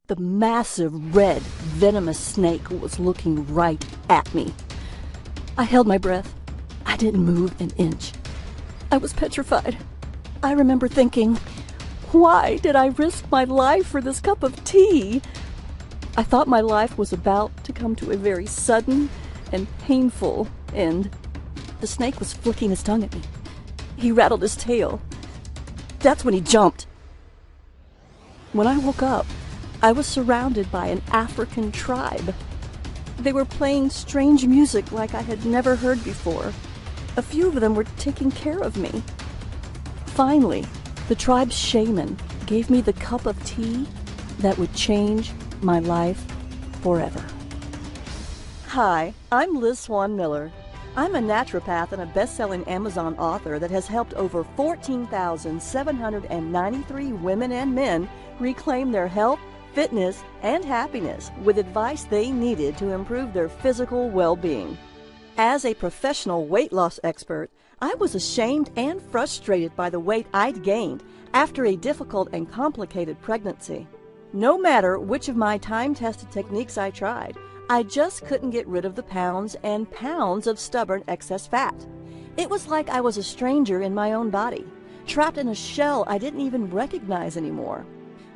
The massive, red, venomous snake was looking right at me. I held my breath. I didn't move an inch. I was petrified. I remember thinking, why did I risk my life for this cup of tea? I thought my life was about to come to a very sudden and painful end. The snake was flicking his tongue at me. He rattled his tail. That's when he jumped. When I woke up, I was surrounded by an African tribe. They were playing strange music like I had never heard before. A few of them were taking care of me. Finally, the tribe's shaman gave me the cup of tea that would change my life forever. Hi, I'm Liz Swan Miller. I'm a naturopath and a best-selling Amazon author that has helped over 14,793 women and men reclaim their health, fitness, and happiness with advice they needed to improve their physical well-being. As a professional weight loss expert, I was ashamed and frustrated by the weight I'd gained after a difficult and complicated pregnancy. No matter which of my time-tested techniques I tried, I just couldn't get rid of the pounds and pounds of stubborn excess fat. It was like I was a stranger in my own body, trapped in a shell I didn't even recognize anymore.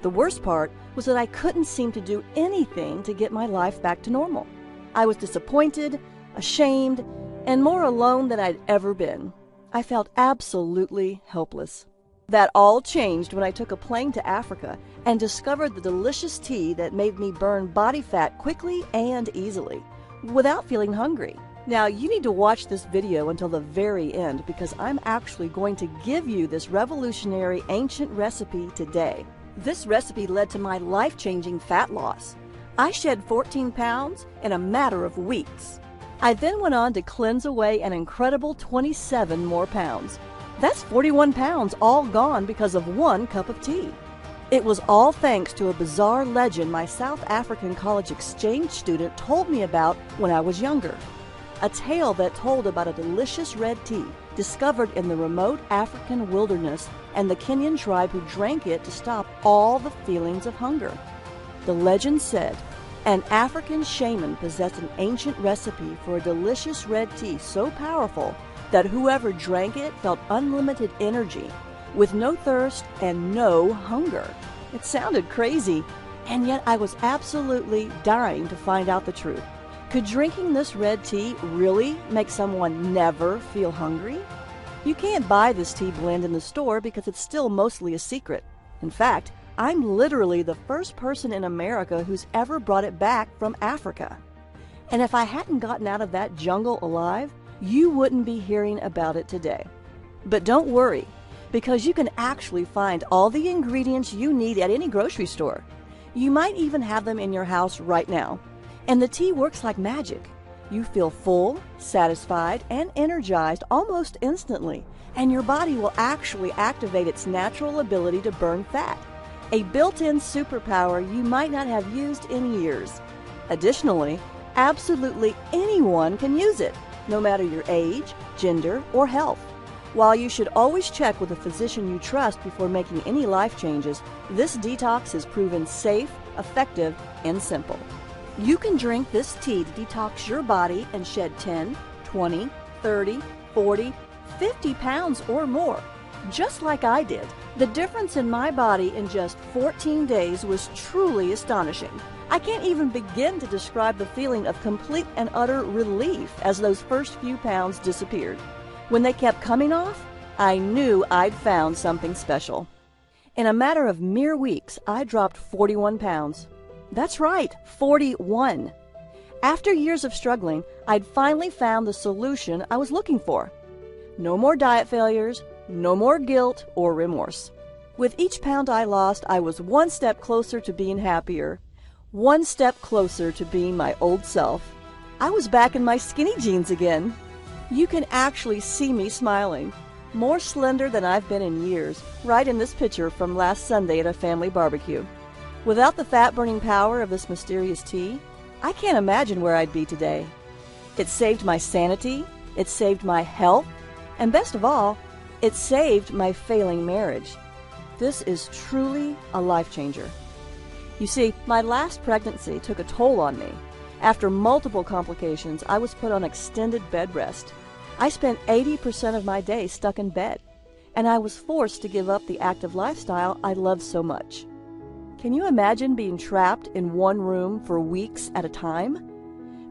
The worst part was that I couldn't seem to do anything to get my life back to normal. I was disappointed, ashamed, and more alone than I'd ever been. I felt absolutely helpless. That all changed when I took a plane to Africa and discovered the delicious tea that made me burn body fat quickly and easily, without feeling hungry. Now, you need to watch this video until the very end because I'm actually going to give you this revolutionary ancient recipe today. This recipe led to my life-changing fat loss. I shed 14 pounds in a matter of weeks. I then went on to cleanse away an incredible 27 more pounds. That's 41 pounds all gone because of one cup of tea. It was all thanks to a bizarre legend my South African college exchange student told me about when I was younger. A tale that told about a delicious red tea discovered in the remote African wilderness and the Kenyan tribe who drank it to stop all the feelings of hunger. The legend said an African shaman possessed an ancient recipe for a delicious red tea so powerful that whoever drank it felt unlimited energy, with no thirst and no hunger. It sounded crazy, and yet I was absolutely dying to find out the truth. Could drinking this red tea really make someone never feel hungry? You can't buy this tea blend in the store because it's still mostly a secret. In fact, I'm literally the first person in America who's ever brought it back from Africa. And if I hadn't gotten out of that jungle alive, you wouldn't be hearing about it today. But don't worry, because you can actually find all the ingredients you need at any grocery store. You might even have them in your house right now. And the tea works like magic. You feel full, satisfied, and energized almost instantly, and your body will actually activate its natural ability to burn fat, a built-in superpower you might not have used in years. Additionally, absolutely anyone can use it, no matter your age, gender, or health. While you should always check with a physician you trust before making any life changes, this detox is proven safe, effective, and simple. You can drink this tea to detox your body and shed 10, 20, 30, 40, 50 pounds or more, just like I did. The difference in my body in just 14 days was truly astonishing. I can't even begin to describe the feeling of complete and utter relief as those first few pounds disappeared. When they kept coming off, I knew I'd found something special. In a matter of mere weeks, I dropped 41 pounds. That's right, 41. After years of struggling, I'd finally found the solution I was looking for. No more diet failures, no more guilt or remorse. With each pound I lost, I was one step closer to being happier, one step closer to being my old self. I was back in my skinny jeans again. You can actually see me smiling, more slender than I've been in years, right in this picture from last Sunday at a family barbecue. Without the fat-burning power of this mysterious tea, I can't imagine where I'd be today. It saved my sanity, it saved my health, and best of all, it saved my failing marriage. This is truly a life changer. You see, my last pregnancy took a toll on me. After multiple complications, I was put on extended bed rest. I spent 80% of my day stuck in bed, and I was forced to give up the active lifestyle I loved so much. Can you imagine being trapped in one room for weeks at a time?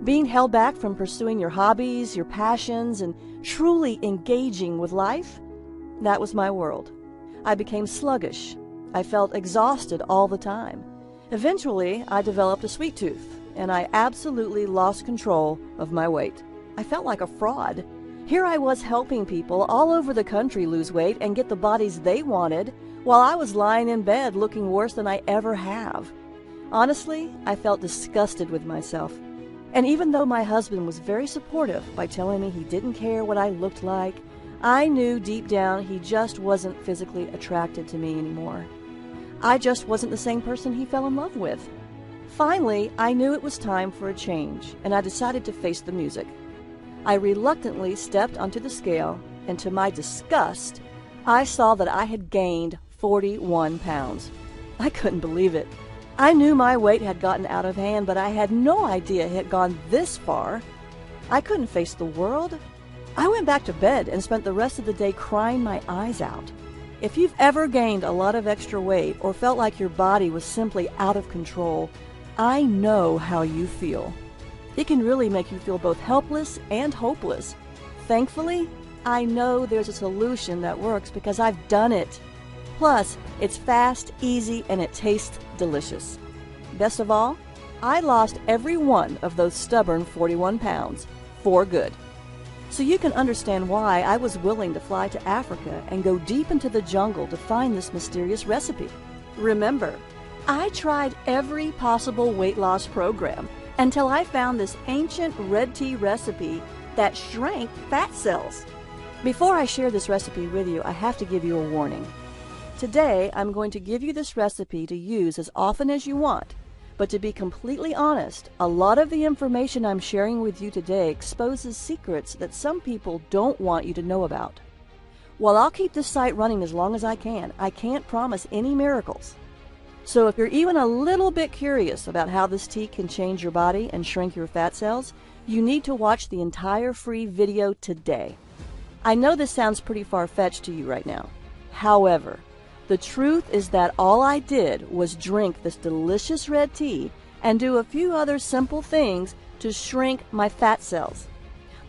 Being held back from pursuing your hobbies, your passions, and truly engaging with life? That was my world. I became sluggish. I felt exhausted all the time. Eventually, I developed a sweet tooth, and I absolutely lost control of my weight. I felt like a fraud. Here I was helping people all over the country lose weight and get the bodies they wanted, while I was lying in bed looking worse than I ever have. Honestly, I felt disgusted with myself. And even though my husband was very supportive by telling me he didn't care what I looked like, I knew deep down he just wasn't physically attracted to me anymore. I just wasn't the same person he fell in love with. Finally, I knew it was time for a change, and I decided to face the music. I reluctantly stepped onto the scale, and to my disgust, I saw that I had gained 41 pounds. I couldn't believe it. I knew my weight had gotten out of hand, but I had no idea it had gone this far. I couldn't face the world. I went back to bed and spent the rest of the day crying my eyes out. If you've ever gained a lot of extra weight or felt like your body was simply out of control, I know how you feel. It can really make you feel both helpless and hopeless. Thankfully, I know there's a solution that works because I've done it. Plus, it's fast, easy, and it tastes delicious. Best of all, I lost every one of those stubborn 41 pounds for good. So you can understand why I was willing to fly to Africa and go deep into the jungle to find this mysterious recipe. Remember, I tried every possible weight loss program until I found this ancient red tea recipe that shrank fat cells. Before I share this recipe with you, I have to give you a warning. Today, I'm going to give you this recipe to use as often as you want, but to be completely honest, a lot of the information I'm sharing with you today exposes secrets that some people don't want you to know about. While I'll keep this site running as long as I can't promise any miracles. So if you're even a little bit curious about how this tea can change your body and shrink your fat cells, you need to watch the entire free video today. I know this sounds pretty far-fetched to you right now. However, the truth is that all I did was drink this delicious red tea and do a few other simple things to shrink my fat cells.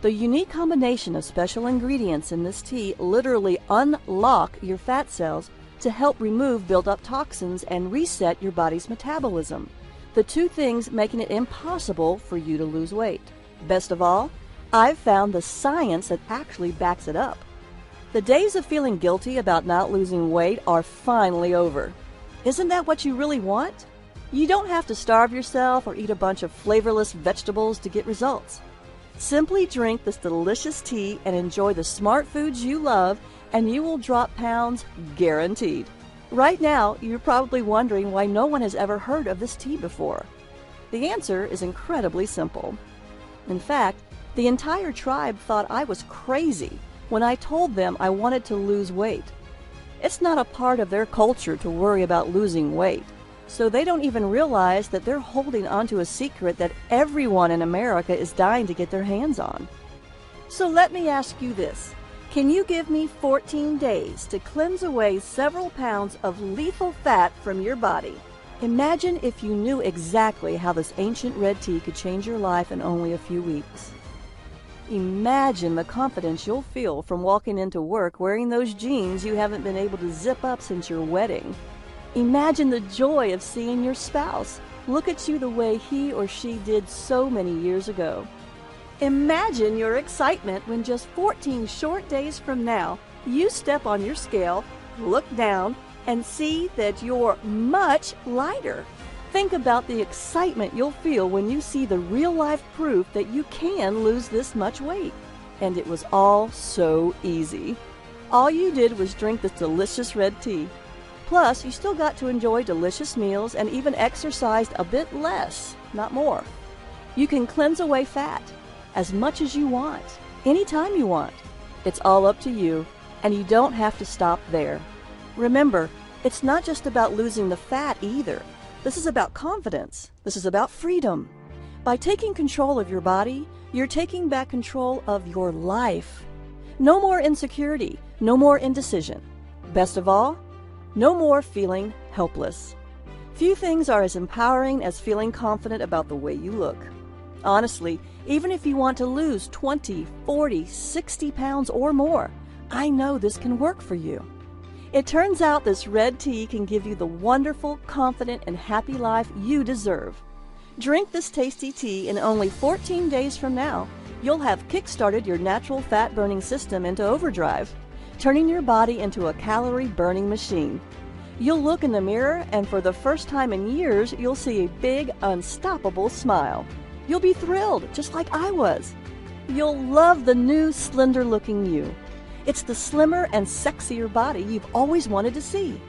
The unique combination of special ingredients in this tea literally unlock your fat cells to help remove built-up toxins and reset your body's metabolism. The two things making it impossible for you to lose weight. Best of all, I've found the science that actually backs it up. The days of feeling guilty about not losing weight are finally over. Isn't that what you really want? You don't have to starve yourself or eat a bunch of flavorless vegetables to get results. Simply drink this delicious tea and enjoy the smart foods you love, and you will drop pounds guaranteed. Right now, you're probably wondering why no one has ever heard of this tea before. The answer is incredibly simple. In fact, the entire tribe thought I was crazy when I told them I wanted to lose weight. It's not a part of their culture to worry about losing weight, so they don't even realize that they're holding onto a secret that everyone in America is dying to get their hands on. So let me ask you this. Can you give me 14 days to cleanse away several pounds of lethal fat from your body? Imagine if you knew exactly how this ancient red tea could change your life in only a few weeks. Imagine the confidence you'll feel from walking into work wearing those jeans you haven't been able to zip up since your wedding. Imagine the joy of seeing your spouse look at you the way he or she did so many years ago. Imagine your excitement when just 14 short days from now, you step on your scale, look down, and see that you're much lighter. Think about the excitement you'll feel when you see the real-life proof that you can lose this much weight. And it was all so easy. All you did was drink this delicious red tea. Plus, you still got to enjoy delicious meals and even exercised a bit less, not more. You can cleanse away fat as much as you want, anytime you want. It's all up to you, and you don't have to stop there. Remember, it's not just about losing the fat either. This is about confidence. This is about freedom. By taking control of your body, you're taking back control of your life. No more insecurity, no more indecision. Best of all, no more feeling helpless. Few things are as empowering as feeling confident about the way you look. Honestly, even if you want to lose 20, 40, 60 pounds or more, I know this can work for you. It turns out this red tea can give you the wonderful, confident, and happy life you deserve. Drink this tasty tea and only 14 days from now, you'll have kick-started your natural fat-burning system into overdrive, turning your body into a calorie-burning machine. You'll look in the mirror, and for the first time in years, you'll see a big, unstoppable smile. You'll be thrilled, just like I was. You'll love the new, slender-looking you. It's the slimmer and sexier body you've always wanted to see.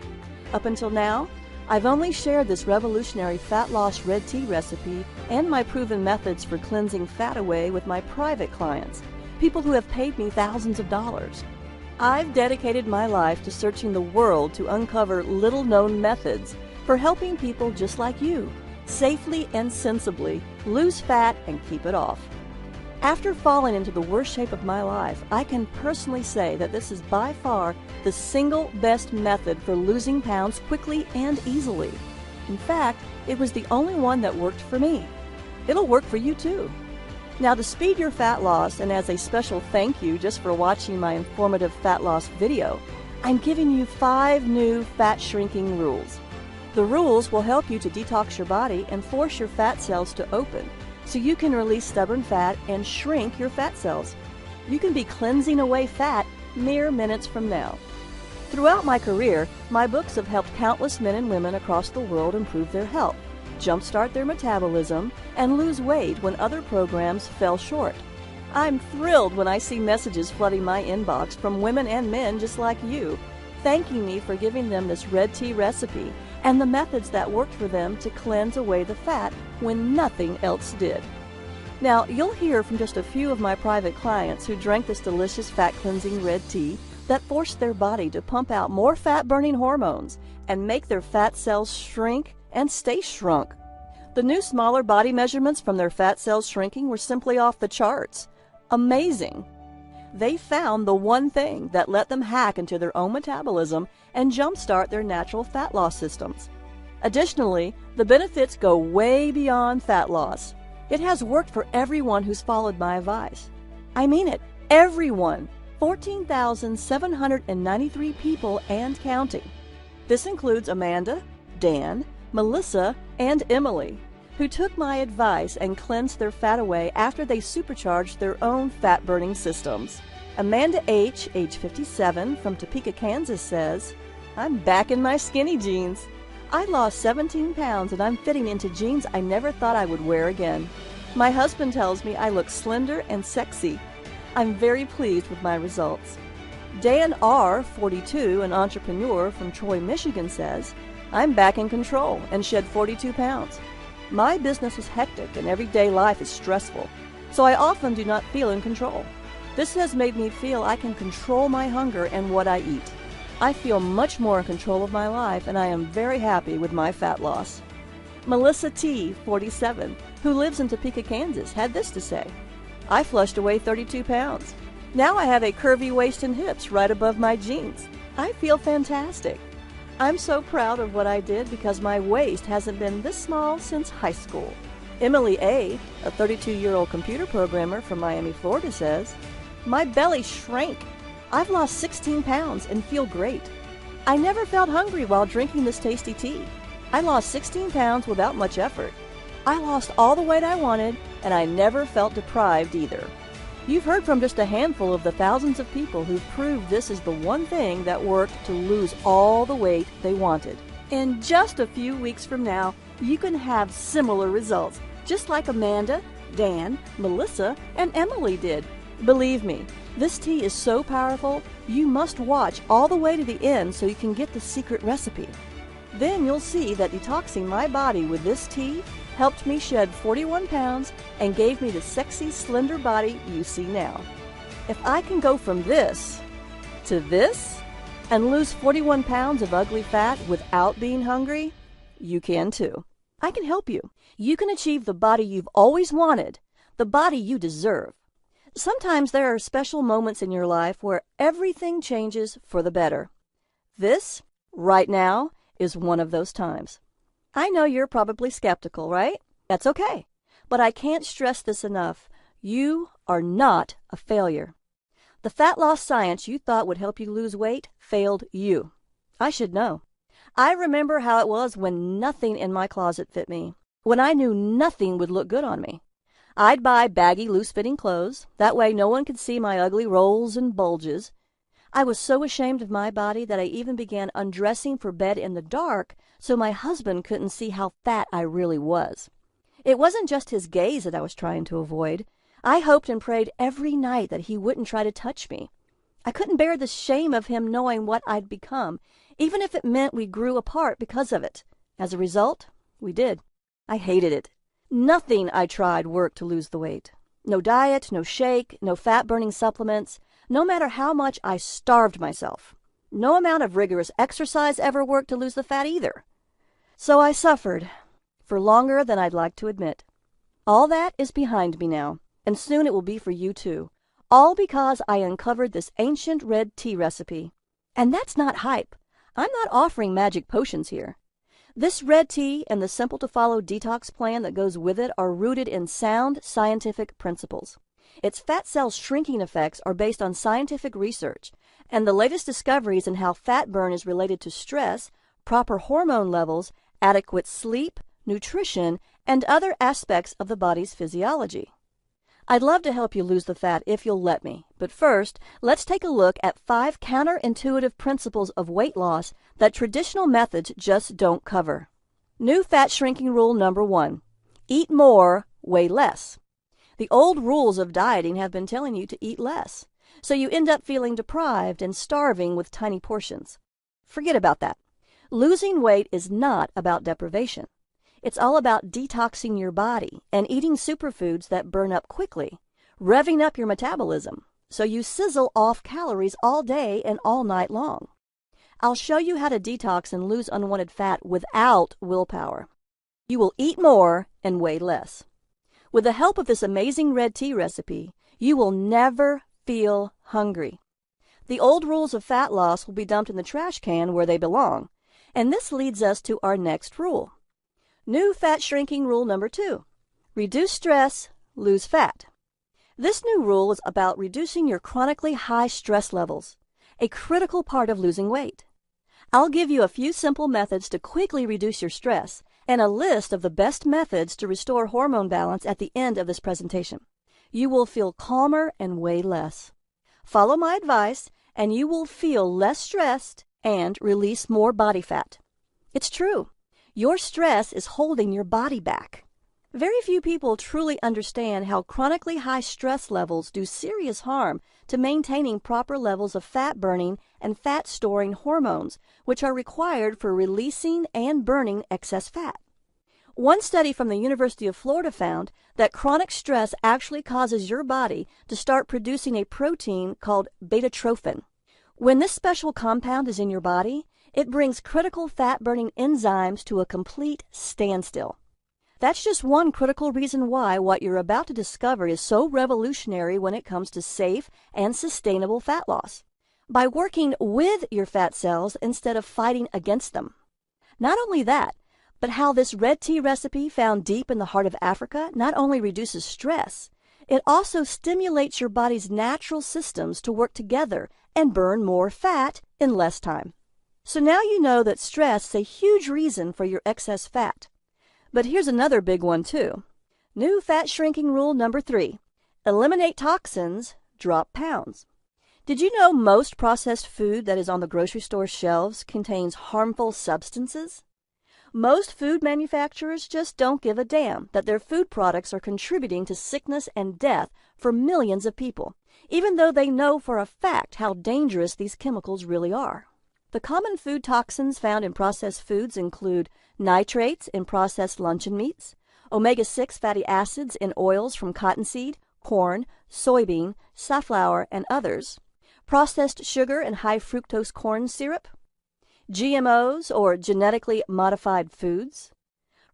Up until now, I've only shared this revolutionary fat loss red tea recipe and my proven methods for cleansing fat away with my private clients, people who have paid me thousands of dollars. I've dedicated my life to searching the world to uncover little-known methods for helping people just like you safely and sensibly lose fat and keep it off. After falling into the worst shape of my life, I can personally say that this is by far the single best method for losing pounds quickly and easily. In fact, it was the only one that worked for me. It'll work for you too. Now, to speed your fat loss, and as a special thank you just for watching my informative fat loss video, I'm giving you 5 new fat shrinking rules. The rules will help you to detox your body and force your fat cells to open, so you can release stubborn fat and shrink your fat cells. You can be cleansing away fat mere minutes from now. Throughout my career, my books have helped countless men and women across the world improve their health, jumpstart their metabolism, and lose weight when other programs fell short. I'm thrilled when I see messages flooding my inbox from women and men just like you, thanking me for giving them this red tea recipe and the methods that worked for them to cleanse away the fat when nothing else did. Now, you'll hear from just a few of my private clients who drank this delicious fat-cleansing red tea that forced their body to pump out more fat-burning hormones and make their fat cells shrink and stay shrunk. The new smaller body measurements from their fat cells shrinking were simply off the charts. Amazing! They found the one thing that let them hack into their own metabolism and jumpstart their natural fat loss systems. Additionally, the benefits go way beyond fat loss. It has worked for everyone who's followed my advice. I mean it, everyone. 14,793 people and counting. This includes Amanda, Dan, Melissa, and Emily, who took my advice and cleansed their fat away after they supercharged their own fat-burning systems. Amanda H., age 57, from Topeka, Kansas, says, "I'm back in my skinny jeans. I lost 17 pounds and I'm fitting into jeans I never thought I would wear again. My husband tells me I look slender and sexy. I'm very pleased with my results." Dan R., 42, an entrepreneur from Troy, Michigan, says, "I'm back in control and shed 42 pounds. My business is hectic and everyday life is stressful, so I often do not feel in control. This has made me feel I can control my hunger and what I eat. I feel much more in control of my life, and I am very happy with my fat loss." Melissa T., 47, who lives in Topeka, Kansas, had this to say, "I flushed away 32 pounds. Now I have a curvy waist and hips right above my jeans. I feel fantastic. I'm so proud of what I did because my waist hasn't been this small since high school." Emily A., a 32-year-old computer programmer from Miami, Florida, says, "My belly shrank. I've lost 16 pounds and feel great. I never felt hungry while drinking this tasty tea. I lost 16 pounds without much effort. I lost all the weight I wanted, and I never felt deprived either." You've heard from just a handful of the thousands of people who've proved this is the one thing that worked to lose all the weight they wanted. In just a few weeks from now, you can have similar results, just like Amanda, Dan, Melissa, and Emily did. Believe me, this tea is so powerful, you must watch all the way to the end so you can get the secret recipe. Then you'll see that detoxing my body with this tea helped me shed 41 pounds and gave me the sexy, slender body you see now. If I can go from this to this and lose 41 pounds of ugly fat without being hungry, you can too. I can help you. You can achieve the body you've always wanted, the body you deserve. Sometimes there are special moments in your life where everything changes for the better. This, right now, is one of those times. I know you're probably skeptical, right? That's okay. But I can't stress this enough. You are not a failure. The fat loss science you thought would help you lose weight failed you. I should know. I remember how it was when nothing in my closet fit me, when I knew nothing would look good on me. I'd buy baggy, loose-fitting clothes. That way no one could see my ugly rolls and bulges. I was so ashamed of my body that I even began undressing for bed in the dark so my husband couldn't see how fat I really was. It wasn't just his gaze that I was trying to avoid. I hoped and prayed every night that he wouldn't try to touch me. I couldn't bear the shame of him knowing what I'd become, even if it meant we grew apart because of it. As a result, we did. I hated it. Nothing I tried worked to lose the weight. No diet, no shake, no fat-burning supplements, no matter how much I starved myself. No amount of rigorous exercise ever worked to lose the fat either. So I suffered, for longer than I'd like to admit. All that is behind me now, and soon it will be for you too. All because I uncovered this ancient red tea recipe. And that's not hype. I'm not offering magic potions here. This red tea and the simple-to-follow detox plan that goes with it are rooted in sound scientific principles. Its fat cell shrinking effects are based on scientific research, and the latest discoveries in how fat burn is related to stress, proper hormone levels, adequate sleep, nutrition, and other aspects of the body's physiology. I'd love to help you lose the fat if you'll let me, but first, let's take a look at 5 counterintuitive principles of weight loss that traditional methods just don't cover. New fat shrinking rule number 1. Eat more, weigh less. The old rules of dieting have been telling you to eat less, so you end up feeling deprived and starving with tiny portions. Forget about that. Losing weight is not about deprivation. It's all about detoxing your body and eating superfoods that burn up quickly, revving up your metabolism, so you sizzle off calories all day and all night long. I'll show you how to detox and lose unwanted fat without willpower. You will eat more and weigh less. With the help of this amazing red tea recipe, you will never feel hungry. The old rules of fat loss will be dumped in the trash can where they belong, and this leads us to our next rule. New fat shrinking rule number 2. Reduce stress, lose fat. This new rule is about reducing your chronically high stress levels, a critical part of losing weight. I'll give you a few simple methods to quickly reduce your stress and a list of the best methods to restore hormone balance at the end of this presentation. You will feel calmer and weigh less. Follow my advice and you will feel less stressed and release more body fat. It's true. Your stress is holding your body back. Very few people truly understand how chronically high stress levels do serious harm to maintaining proper levels of fat burning and fat storing hormones, which are required for releasing and burning excess fat. One study from the University of Florida found that chronic stress actually causes your body to start producing a protein called beta-trophin. When this special compound is in your body, it brings critical fat-burning enzymes to a complete standstill. That's just one critical reason why what you're about to discover is so revolutionary when it comes to safe and sustainable fat loss. By working with your fat cells instead of fighting against them. Not only that, but how this red tea recipe found deep in the heart of Africa not only reduces stress, it also stimulates your body's natural systems to work together and burn more fat in less time. So now you know that stress is a huge reason for your excess fat. But here's another big one too. New fat shrinking rule number 3. Eliminate toxins, drop pounds. Did you know most processed food that is on the grocery store shelves contains harmful substances? Most food manufacturers just don't give a damn that their food products are contributing to sickness and death for millions of people, even though they know for a fact how dangerous these chemicals really are. The common food toxins found in processed foods include nitrates in processed luncheon meats, omega-6 fatty acids in oils from cottonseed, corn, soybean, safflower, and others, processed sugar and high fructose corn syrup. GMOs or genetically modified foods,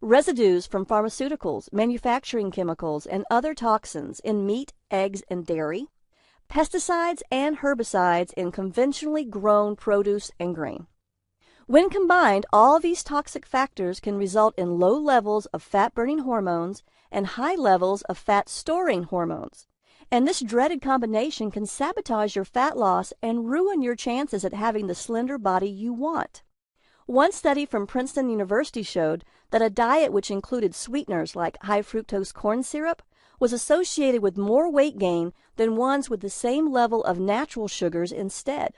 residues from pharmaceuticals, manufacturing chemicals, and other toxins in meat, eggs, and dairy, pesticides and herbicides in conventionally grown produce and grain. When combined, all these toxic factors can result in low levels of fat-burning hormones and high levels of fat-storing hormones. And this dreaded combination can sabotage your fat loss and ruin your chances at having the slender body you want. One study from Princeton University showed that a diet which included sweeteners like high fructose corn syrup was associated with more weight gain than ones with the same level of natural sugars instead.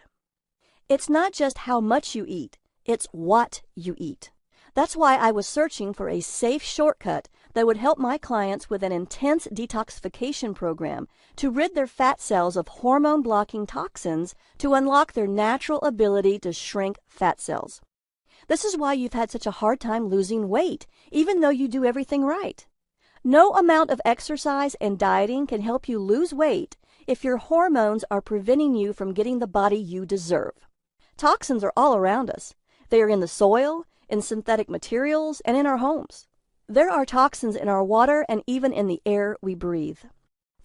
It's not just how much you eat, it's what you eat. That's why I was searching for a safe shortcut that would help my clients with an intense detoxification program to rid their fat cells of hormone-blocking toxins to unlock their natural ability to shrink fat cells. This is why you've had such a hard time losing weight, even though you do everything right. No amount of exercise and dieting can help you lose weight if your hormones are preventing you from getting the body you deserve. Toxins are all around us. They are in the soil, in synthetic materials, and in our homes. There are toxins in our water and even in the air we breathe.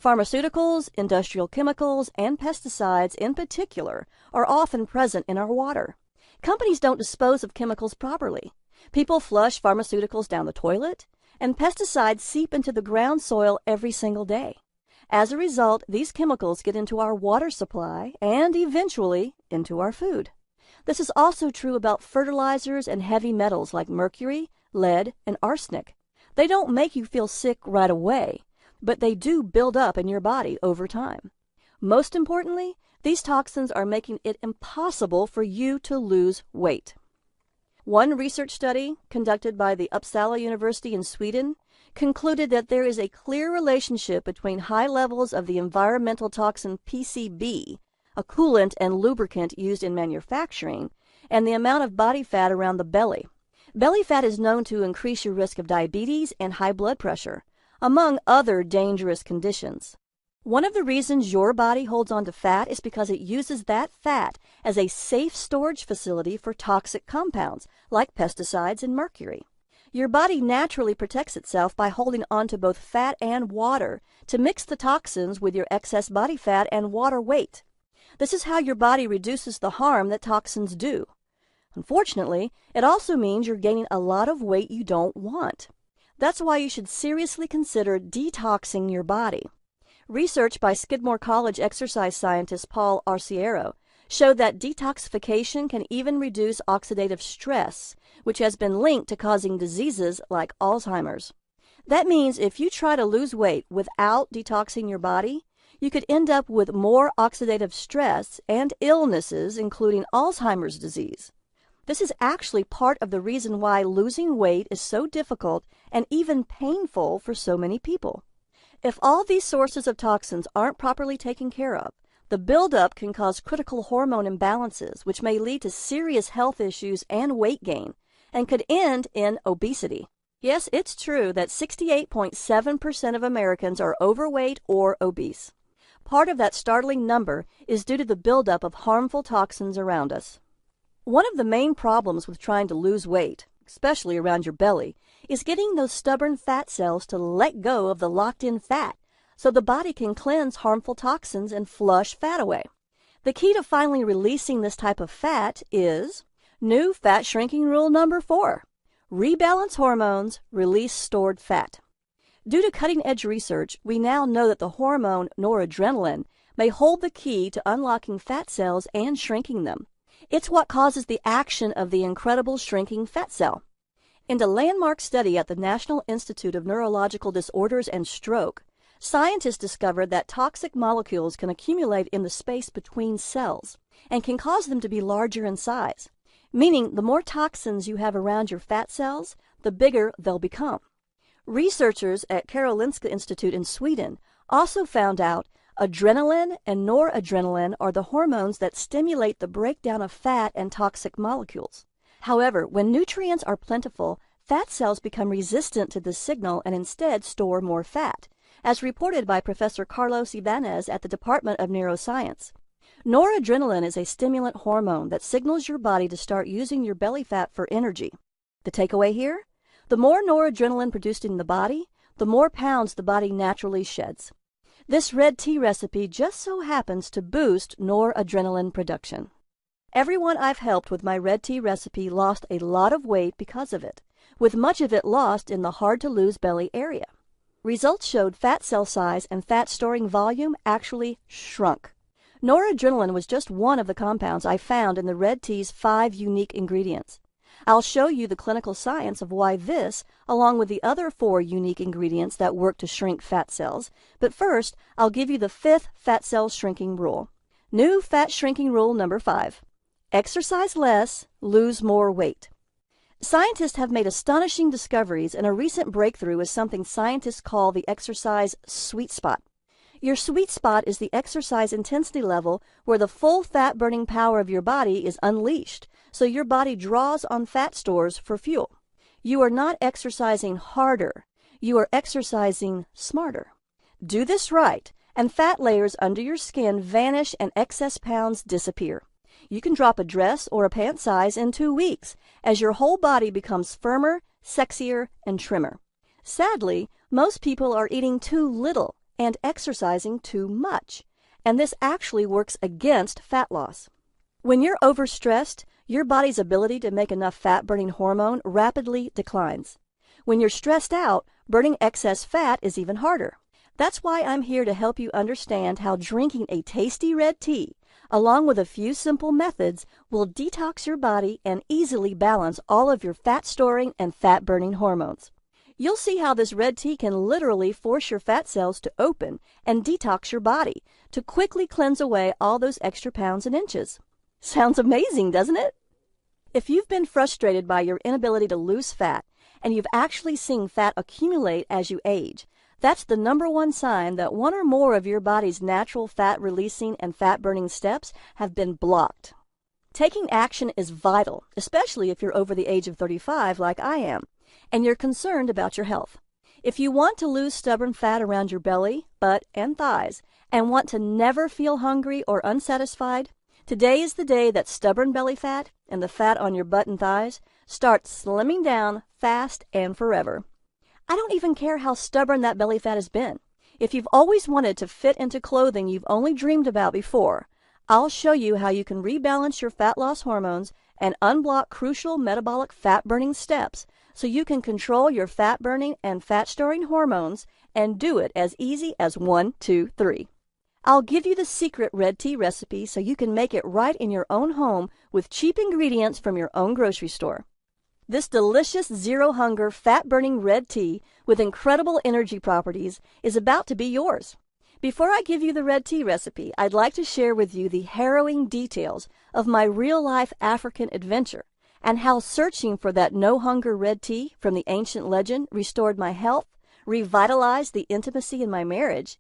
Pharmaceuticals, industrial chemicals, and pesticides in particular are often present in our water. Companies don't dispose of chemicals properly. People flush pharmaceuticals down the toilet, and pesticides seep into the ground soil every single day. As a result, these chemicals get into our water supply and eventually into our food. This is also true about fertilizers and heavy metals like mercury, lead, and arsenic. They don't make you feel sick right away, but they do build up in your body over time. Most importantly, these toxins are making it impossible for you to lose weight. One research study conducted by the Uppsala University in Sweden concluded that there is a clear relationship between high levels of the environmental toxin PCB, a coolant and lubricant used in manufacturing, and the amount of body fat around the belly. Belly fat is known to increase your risk of diabetes and high blood pressure, among other dangerous conditions. One of the reasons your body holds on to fat is because it uses that fat as a safe storage facility for toxic compounds like pesticides and mercury. Your body naturally protects itself by holding on to both fat and water to mix the toxins with your excess body fat and water weight. This is how your body reduces the harm that toxins do. Unfortunately, it also means you're gaining a lot of weight you don't want. That's why you should seriously consider detoxing your body. Research by Skidmore College exercise scientist Paul Arciero showed that detoxification can even reduce oxidative stress, which has been linked to causing diseases like Alzheimer's. That means if you try to lose weight without detoxing your body, you could end up with more oxidative stress and illnesses, including Alzheimer's disease. This is actually part of the reason why losing weight is so difficult and even painful for so many people. If all these sources of toxins aren't properly taken care of, the buildup can cause critical hormone imbalances, which may lead to serious health issues and weight gain, and could end in obesity. Yes, it's true that 68.7% of Americans are overweight or obese. Part of that startling number is due to the buildup of harmful toxins around us. One of the main problems with trying to lose weight, especially around your belly, is getting those stubborn fat cells to let go of the locked-in fat so the body can cleanse harmful toxins and flush fat away. The key to finally releasing this type of fat is new fat shrinking rule number 4. Rebalance hormones, release stored fat. Due to cutting-edge research, we now know that the hormone noradrenaline may hold the key to unlocking fat cells and shrinking them. It's what causes the action of the incredible shrinking fat cell. In a landmark study at the National Institute of Neurological Disorders and Stroke, scientists discovered that toxic molecules can accumulate in the space between cells and can cause them to be larger in size, meaning the more toxins you have around your fat cells, the bigger they'll become. Researchers at Karolinska Institute in Sweden also found out adrenaline and noradrenaline are the hormones that stimulate the breakdown of fat and toxic molecules. However, when nutrients are plentiful, fat cells become resistant to this signal and instead store more fat, as reported by Professor Carlos Ibanez at the Department of Neuroscience. Noradrenaline is a stimulant hormone that signals your body to start using your belly fat for energy. The takeaway here? The more noradrenaline produced in the body, the more pounds the body naturally sheds. This red tea recipe just so happens to boost noradrenaline production. Everyone I've helped with my red tea recipe lost a lot of weight because of it, with much of it lost in the hard-to-lose belly area. Results showed fat cell size and fat storing volume actually shrunk. Noradrenaline was just one of the compounds I found in the red tea's 5 unique ingredients. I'll show you the clinical science of why this, along with the other 4 unique ingredients that work to shrink fat cells, but first I'll give you the 5th fat cell shrinking rule. New fat shrinking rule number 5. Exercise less, lose more weight. Scientists have made astonishing discoveries, and a recent breakthrough is something scientists call the exercise sweet spot. Your sweet spot is the exercise intensity level where the full fat-burning power of your body is unleashed, so your body draws on fat stores for fuel. You are not exercising harder, you are exercising smarter. Do this right, and fat layers under your skin vanish and excess pounds disappear. You can drop a dress or a pant size in 2 weeks as your whole body becomes firmer, sexier, and trimmer. Sadly, most people are eating too little and exercising too much, and this actually works against fat loss. When you're overstressed, your body's ability to make enough fat-burning hormone rapidly declines. When you're stressed out, burning excess fat is even harder. That's why I'm here to help you understand how drinking a tasty red tea, along with a few simple methods, will detox your body and easily balance all of your fat-storing and fat-burning hormones. You'll see how this red tea can literally force your fat cells to open and detox your body to quickly cleanse away all those extra pounds and inches. Sounds amazing, doesn't it? If you've been frustrated by your inability to lose fat, and you've actually seen fat accumulate as you age, that's the #1 sign that one or more of your body's natural fat-releasing and fat-burning steps have been blocked. Taking action is vital, especially if you're over the age of 35 like I am, and you're concerned about your health. If you want to lose stubborn fat around your belly, butt, and thighs, and want to never feel hungry or unsatisfied, today is the day that stubborn belly fat and the fat on your butt and thighs start slimming down fast and forever. I don't even care how stubborn that belly fat has been. If you've always wanted to fit into clothing you've only dreamed about before, I'll show you how you can rebalance your fat loss hormones and unblock crucial metabolic fat-burning steps so you can control your fat-burning and fat-storing hormones and do it as easy as 1, 2, 3. I'll give you the secret red tea recipe so you can make it right in your own home with cheap ingredients from your own grocery store. This delicious zero-hunger, fat-burning red tea with incredible energy properties is about to be yours. Before I give you the red tea recipe, I'd like to share with you the harrowing details of my real-life African adventure and how searching for that no-hunger red tea from the ancient legend restored my health, revitalized the intimacy in my marriage,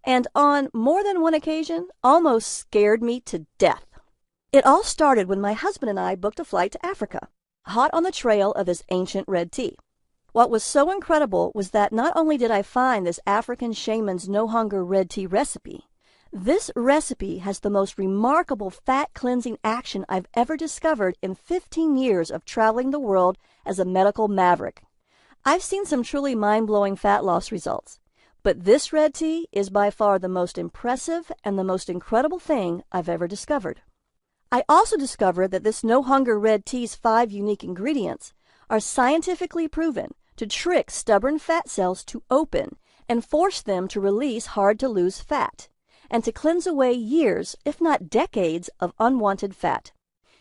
and on more than one occasion, almost scared me to death. It all started when my husband and I booked a flight to Africa, hot on the trail of this ancient red tea. What was so incredible was that not only did I find this African shaman's no-hunger red tea recipe, this recipe has the most remarkable fat-cleansing action I've ever discovered in 15 years of traveling the world as a medical maverick. I've seen some truly mind-blowing fat loss results, but this red tea is by far the most impressive and the most incredible thing I've ever discovered. I also discovered that this no-hunger red tea's 5 unique ingredients are scientifically proven to trick stubborn fat cells to open and force them to release hard-to-lose fat, and to cleanse away years, if not decades, of unwanted fat.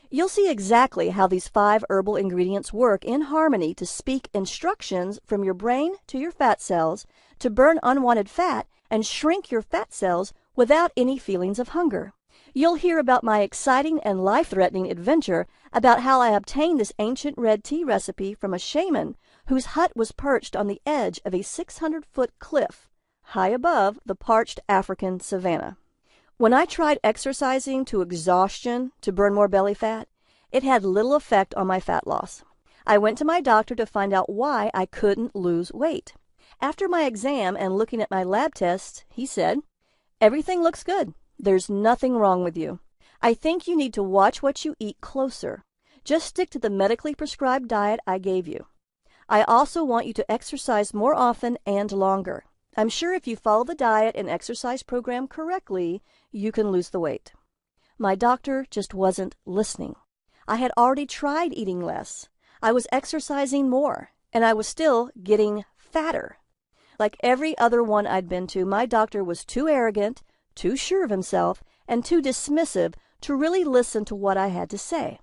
You'll see exactly how these 5 herbal ingredients work in harmony to speak instructions from your brain to your fat cells to burn unwanted fat and shrink your fat cells without any feelings of hunger. You'll hear about my exciting and life-threatening adventure about how I obtained this ancient red tea recipe from a shaman whose hut was perched on the edge of a 600-foot cliff, high above the parched African savanna. When I tried exercising to exhaustion to burn more belly fat, it had little effect on my fat loss. I went to my doctor to find out why I couldn't lose weight. After my exam and looking at my lab tests, he said, "Everything looks good. There's nothing wrong with you. I think you need to watch what you eat closer. Just stick to the medically prescribed diet I gave you. I also want you to exercise more often and longer. I'm sure if you follow the diet and exercise program correctly, you can lose the weight. My doctor just wasn't listening. I had already tried eating less. I was exercising more, and I was still getting fatter. Like every other one I'd been to, my doctor was too arrogant, too sure of himself, and too dismissive to really listen to what I had to say.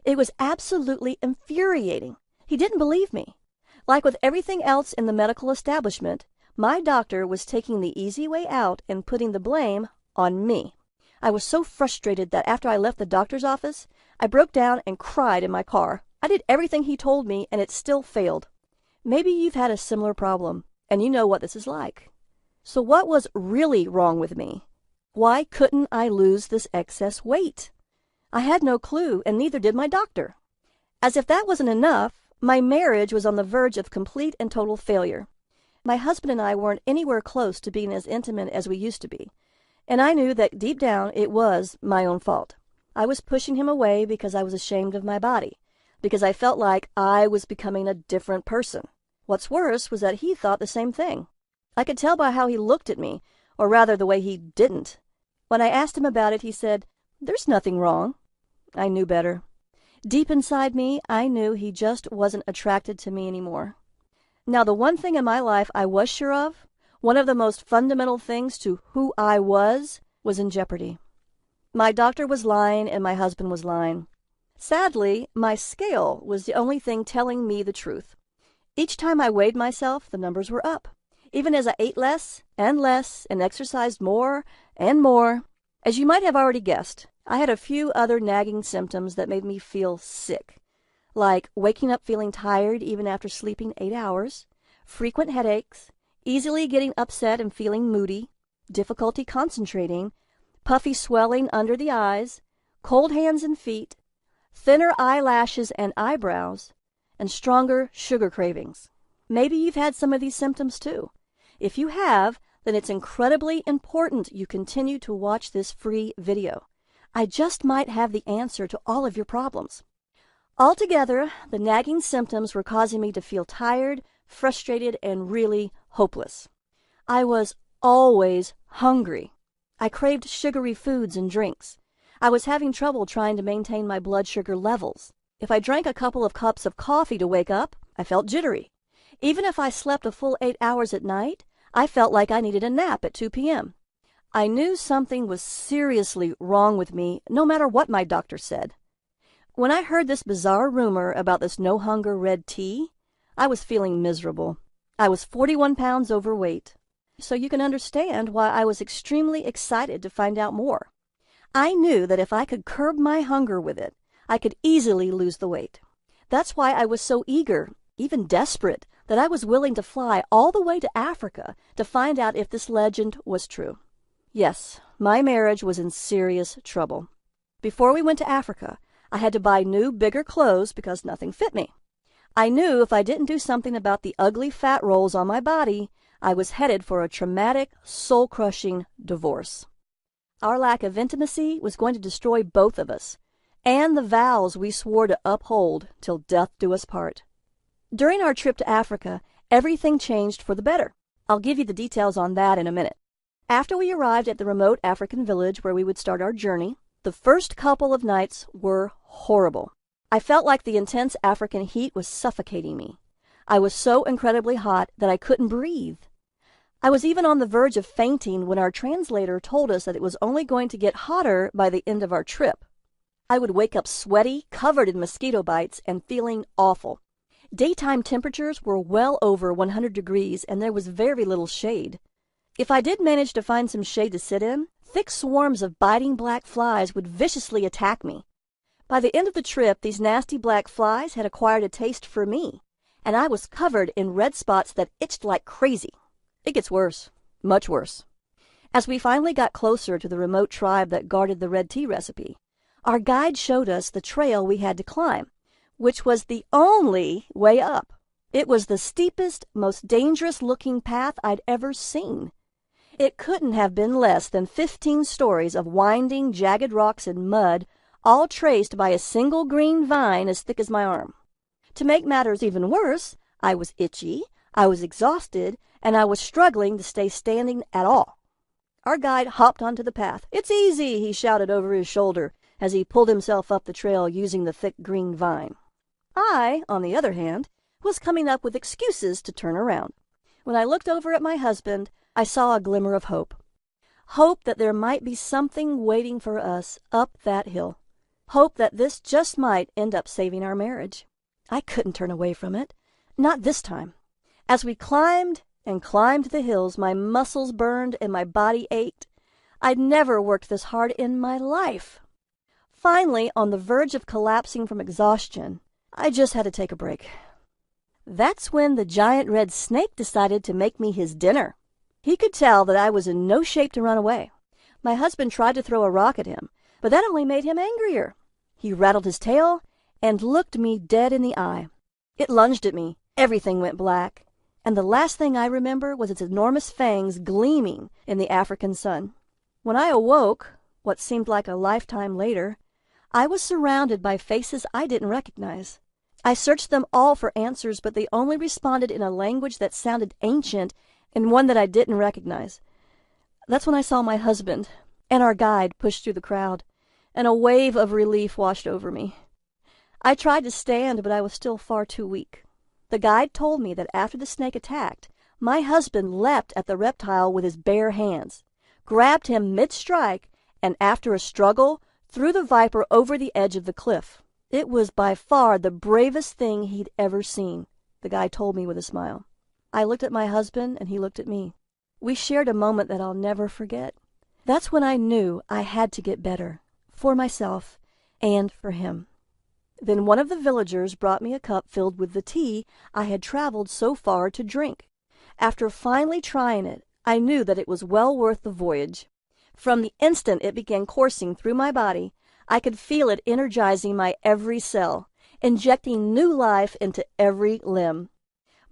It was absolutely infuriating. He didn't believe me. Like with everything else in the medical establishment, my doctor was taking the easy way out and putting the blame on me. I was so frustrated that after I left the doctor's office, I broke down and cried in my car. I did everything he told me, and it still failed. Maybe you've had a similar problem, and you know what this is like. So what was really wrong with me? Why couldn't I lose this excess weight? I had no clue, and neither did my doctor. As if that wasn't enough, my marriage was on the verge of complete and total failure. My husband and I weren't anywhere close to being as intimate as we used to be, and I knew that deep down it was my own fault. I was pushing him away because I was ashamed of my body, because I felt like I was becoming a different person. What's worse was that he thought the same thing. I could tell by how he looked at me, or rather the way he didn't. When I asked him about it, he said, "There's nothing wrong." I knew better. Deep inside me, I knew he just wasn't attracted to me anymore. Now, the one thing in my life I was sure of, one of the most fundamental things to who I was in jeopardy. My doctor was lying and my husband was lying. Sadly, my scale was the only thing telling me the truth. Each time I weighed myself, the numbers were up. Even as I ate less and exercised more and more. As you might have already guessed, I had a few other nagging symptoms that made me feel sick, like waking up feeling tired even after sleeping 8 hours, frequent headaches, easily getting upset and feeling moody, difficulty concentrating, puffy swelling under the eyes, cold hands and feet, thinner eyelashes and eyebrows, and stronger sugar cravings. Maybe you've had some of these symptoms too. If you have, then it's incredibly important you continue to watch this free video. I just might have the answer to all of your problems. Altogether, the nagging symptoms were causing me to feel tired, frustrated, and really hopeless. I was always hungry. I craved sugary foods and drinks. I was having trouble trying to maintain my blood sugar levels. If I drank a couple of cups of coffee to wake up, I felt jittery. Even if I slept a full 8 hours at night, I felt like I needed a nap at 2 p.m. I knew something was seriously wrong with me, no matter what my doctor said. When I heard this bizarre rumor about this no-hunger red tea, I was feeling miserable. I was 41 pounds overweight. So you can understand why I was extremely excited to find out more. I knew that if I could curb my hunger with it, I could easily lose the weight. That's why I was so eager, even desperate, that I was willing to fly all the way to Africa to find out if this legend was true. Yes, my marriage was in serious trouble. Before we went to Africa, I had to buy new, bigger clothes because nothing fit me. I knew if I didn't do something about the ugly fat rolls on my body, I was headed for a traumatic, soul-crushing divorce. Our lack of intimacy was going to destroy both of us, and the vows we swore to uphold till death do us part. During our trip to Africa, everything changed for the better. I'll give you the details on that in a minute. After we arrived at the remote African village where we would start our journey, the first couple of nights were horrible. I felt like the intense African heat was suffocating me. I was so incredibly hot that I couldn't breathe. I was even on the verge of fainting when our translator told us that it was only going to get hotter by the end of our trip. I would wake up sweaty, covered in mosquito bites, and feeling awful. Daytime temperatures were well over 100 degrees, and there was very little shade. If I did manage to find some shade to sit in, thick swarms of biting black flies would viciously attack me. By the end of the trip, these nasty black flies had acquired a taste for me, and I was covered in red spots that itched like crazy. It gets worse, much worse. As we finally got closer to the remote tribe that guarded the red tea recipe, our guide showed us the trail we had to climb, which was the only way up. It was the steepest, most dangerous-looking path I'd ever seen. It couldn't have been less than 15 stories of winding, jagged rocks and mud, all traced by a single green vine as thick as my arm. To make matters even worse, I was itchy, I was exhausted, and I was struggling to stay standing at all. Our guide hopped onto the path. "It's easy," he shouted over his shoulder as he pulled himself up the trail using the thick green vine. I, on the other hand, was coming up with excuses to turn around. When I looked over at my husband, I saw a glimmer of hope. Hope that there might be something waiting for us up that hill. Hope that this just might end up saving our marriage. I couldn't turn away from it. Not this time. As we climbed and climbed the hills, my muscles burned and my body ached. I'd never worked this hard in my life. Finally, on the verge of collapsing from exhaustion, I just had to take a break. That's when the giant red snake decided to make me his dinner. He could tell that I was in no shape to run away. My husband tried to throw a rock at him, but that only made him angrier. He rattled his tail and looked me dead in the eye. It lunged at me. Everything went black, and the last thing I remember was its enormous fangs gleaming in the African sun. When I awoke, what seemed like a lifetime later, I was surrounded by faces I didn't recognize. I searched them all for answers, but they only responded in a language that sounded ancient and one that I didn't recognize. That's when I saw my husband and our guide push through the crowd, and a wave of relief washed over me. I tried to stand, but I was still far too weak. The guide told me that after the snake attacked, my husband leapt at the reptile with his bare hands, grabbed him mid-strike, and after a struggle, threw the viper over the edge of the cliff. It was by far the bravest thing he'd ever seen, the guide told me with a smile. I looked at my husband, and he looked at me. We shared a moment that I'll never forget. That's when I knew I had to get better, for myself and for him. Then one of the villagers brought me a cup filled with the tea I had traveled so far to drink. After finally trying it, I knew that it was well worth the voyage. From the instant it began coursing through my body, I could feel it energizing my every cell, injecting new life into every limb.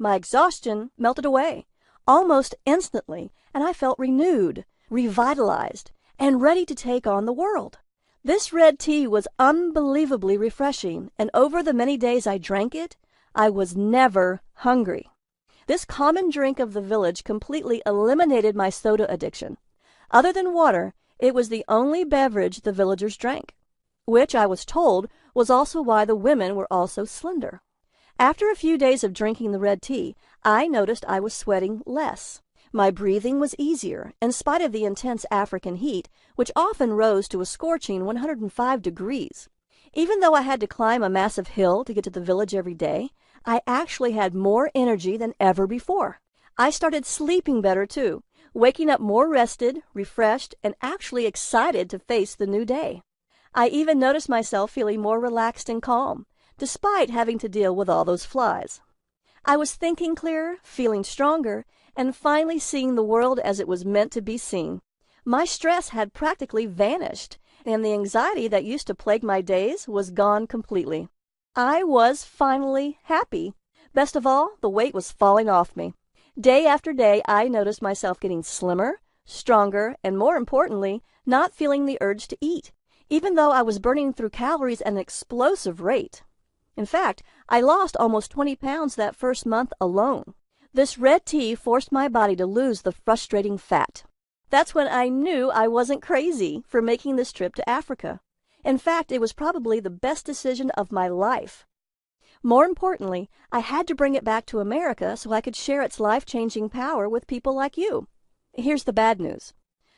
My exhaustion melted away almost instantly, and I felt renewed, revitalized, and ready to take on the world. This red tea was unbelievably refreshing, and over the many days I drank it, I was never hungry. This common drink of the village completely eliminated my soda addiction. Other than water, it was the only beverage the villagers drank, which I was told was also why the women were all so slender. After a few days of drinking the red tea, I noticed I was sweating less. My breathing was easier, in spite of the intense African heat, which often rose to a scorching 105 degrees. Even though I had to climb a massive hill to get to the village every day, I actually had more energy than ever before. I started sleeping better, too, waking up more rested, refreshed, and actually excited to face the new day. I even noticed myself feeling more relaxed and calm, despite having to deal with all those flies. I was thinking clearer, feeling stronger, and finally seeing the world as it was meant to be seen. My stress had practically vanished, and the anxiety that used to plague my days was gone completely. I was finally happy. Best of all, the weight was falling off me. Day after day, I noticed myself getting slimmer, stronger, and more importantly, not feeling the urge to eat, even though I was burning through calories at an explosive rate. In fact, I lost almost 20 pounds that first month alone. This red tea forced my body to lose the frustrating fat. That's when I knew I wasn't crazy for making this trip to Africa. In fact, it was probably the best decision of my life. More importantly, I had to bring it back to America so I could share its life-changing power with people like you. Here's the bad news.